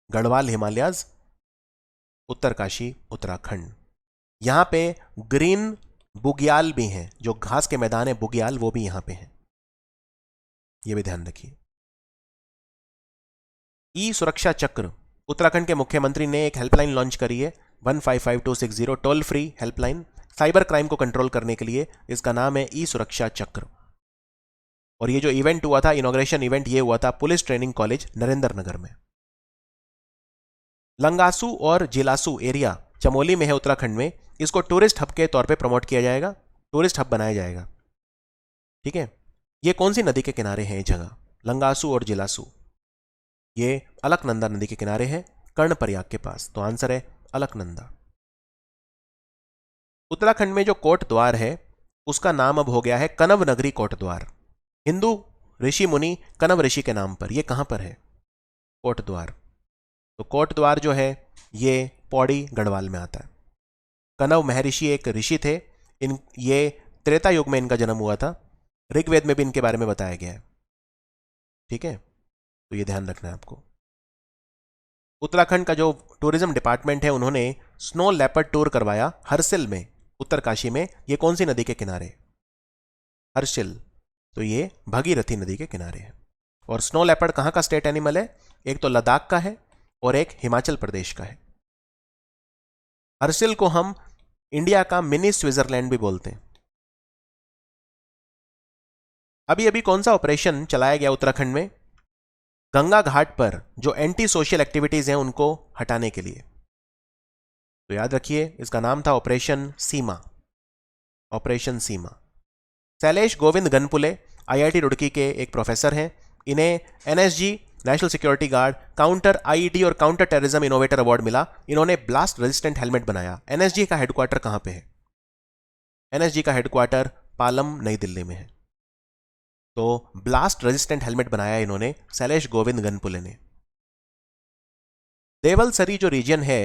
गढ़वाल हिमालयाज, उत्तरकाशी, उत्तराखंड। यहां पे ग्रीन बुग्याल भी हैं, जो घास के मैदान है बुग्याल, वो भी यहां पे हैं। ये भी ध्यान रखिए। ई सुरक्षा चक्र, उत्तराखंड के मुख्यमंत्री ने एक हेल्पलाइन लॉन्च करी है, 155260 toll free helpline, cyber crime को कंट्रोल करने के लिए। इसका नाम है ई सुरक्षा चक्र। और ये जो इवेंट हुआ था, इनॉग्रेशन इवेंट, ये हुआ था police training college Narendra Nagar में। लंगासू और जिलासू एरिया चमोली में है उत्तराखंड में। इसको टूरिस्ट हब के तौर पे प्रमोट किया जाएगा, टूरिस्ट हब बनाया जाएगा। ठीक है। ये कौन सी नदी के किनारे है ये जगह? लंगासू और जिलासू ये अलकनंदा नदी के किनारे है, कर्णप्रयाग के पास। तो आंसर है अलकनंदा। उत्तराखंड में जो कोट द्वार है उसका नाम अब हो गया है कनव नगरी कोट द्वार, हिंदू ऋषि मुनि कनव ऋषि के नाम पर। ये कहां पर है? कोट द्वार। तो कोट द्वार जो है ये पौड़ी गढ़वाल में आता है। कनव महर्षि एक ऋषि थे। ये त्रेता युग में इनका जन्म हुआ था। ऋग्वेद में भी इनके बारे में बताया गया है। ठीक है, तो ये ध्यान रखना है आपको। उत्तराखंड का जो टूरिज्म डिपार्टमेंट है, उन्होंने स्नो लेपर्ड टूर करवाया हर्सिल में, उत्तरकाशी में। ये कौन सी नदी के किनारे? हर्सिल। तो ये भागीरथी नदी के किनारे है। और स्नो लेपर्ड कहां का स्टेट एनिमल है? एक तो लद्दाख का है और एक हिमाचल प्रदेश का है। हर्सिल को हम इंडिया का मिनी स्विट्जरलैंड भी बोलते हैं। अभी अभी कौन सा ऑपरेशन चलाया गया उत्तराखंड में? गंगा घाट पर जो एंटी सोशल एक्टिविटीज हैं उनको हटाने के लिए। तो याद रखिए, इसका नाम था ऑपरेशन सीमा। ऑपरेशन सीमा। शैलेश गोविंद गनपुले आईआईटी रुड़की के एक प्रोफेसर हैं। इन्हें NSG, national security guard, counter IED और काउंटर टेररिज्म इनोवेटर अवार्ड मिला। इन्होंने ब्लास्ट रेजिस्टेंट हेलमेट बनाया। एनएसजी का हेडक्वार्टर कहां पे है? एनएसजी का हेडक्वार्टर पालम, नई दिल्ली में है। तो ब्लास्ट रेजिस्टेंट हेलमेट बनाया इन्होंने शैलेश गोविंद गनपुले ने। देवलसरी जो रीजन है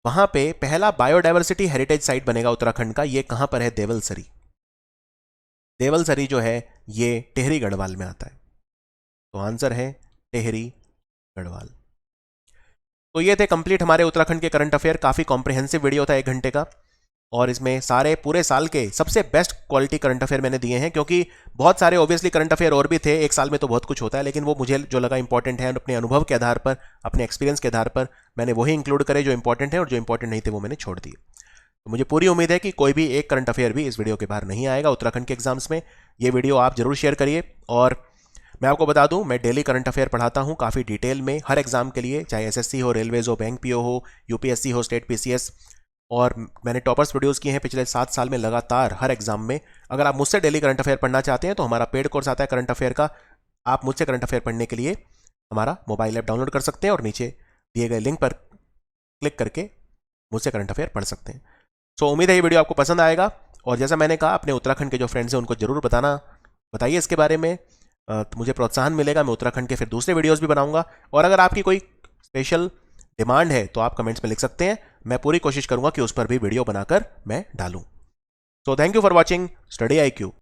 वहां पे पहला बायोडायवर्सिटी हेरिटेज साइट बनेगा उत्तराखंड का। ये कहां पर है? देवलसरी। देवलसरी जो है ये टिहरी गढ़वाल में आता है। तो आंसर है टिहरी गढ़वाल। तो ये थे कंप्लीट हमारे उत्तराखंड के करंट अफेयर। काफी कॉम्प्रिहेंसिव वीडियो था, 1 घंटे का, और इसमें सारे पूरे साल के सबसे बेस्ट क्वालिटी करंट अफेयर मैंने दिए हैं, क्योंकि बहुत सारे ऑब्वियसली करंट अफेयर और भी थे। एक साल में तो बहुत कुछ होता है, लेकिन वो मुझे जो लगा इंपॉर्टेंट है, अपने अनुभव के आधार पर, अपने एक्सपीरियंस के आधार पर मैंने वही इंक्लूड करे जो इंपॉर्टेंट है, और जो इंपॉर्टेंट नहीं थे वो मैंने छोड़ दिए। तो मुझे पूरी उम्मीद है कि कोई भी एक करंट अफेयर भी इस वीडियो के बाहर नहीं आएगा उत्तराखंड के एग्जाम्स में। ये वीडियो आप जरूर शेयर करिए। और मैं आपको बता दूं, मैं डेली करंट अफेयर पढ़ाता हूं काफ़ी डिटेल में हर एग्जाम के लिए, चाहे एसएससी हो, रेलवेज हो, बैंक पीओ हो, यूपीएससी हो, स्टेट पीसीएस। और मैंने टॉपर्स प्रोड्यूस किए हैं पिछले 7 साल में लगातार हर एग्जाम में। अगर आप मुझसे डेली करंट अफेयर पढ़ना चाहते हैं तो हमारा पेड कोर्स आता है करंट अफेयर का। आप मुझसे करंट अफेयर पढ़ने के लिए हमारा मोबाइल ऐप डाउनलोड कर सकते हैं और नीचे दिए गए लिंक पर क्लिक करके मुझसे करंट अफेयर पढ़ सकते हैं। सो उम्मीद है ये वीडियो आपको पसंद आएगा, और जैसा मैंने कहा, अपने उत्तराखंड के जो फ्रेंड्स हैं उनको जरूर बताइए इसके बारे में। तो मुझे प्रोत्साहन मिलेगा, मैं उत्तराखंड के फिर दूसरे वीडियोस भी बनाऊंगा। और अगर आपकी कोई स्पेशल डिमांड है तो आप कमेंट्स में लिख सकते हैं। मैं पूरी कोशिश करूंगा कि उस पर भी वीडियो बनाकर मैं डालूं। So thank you for watching study IQ।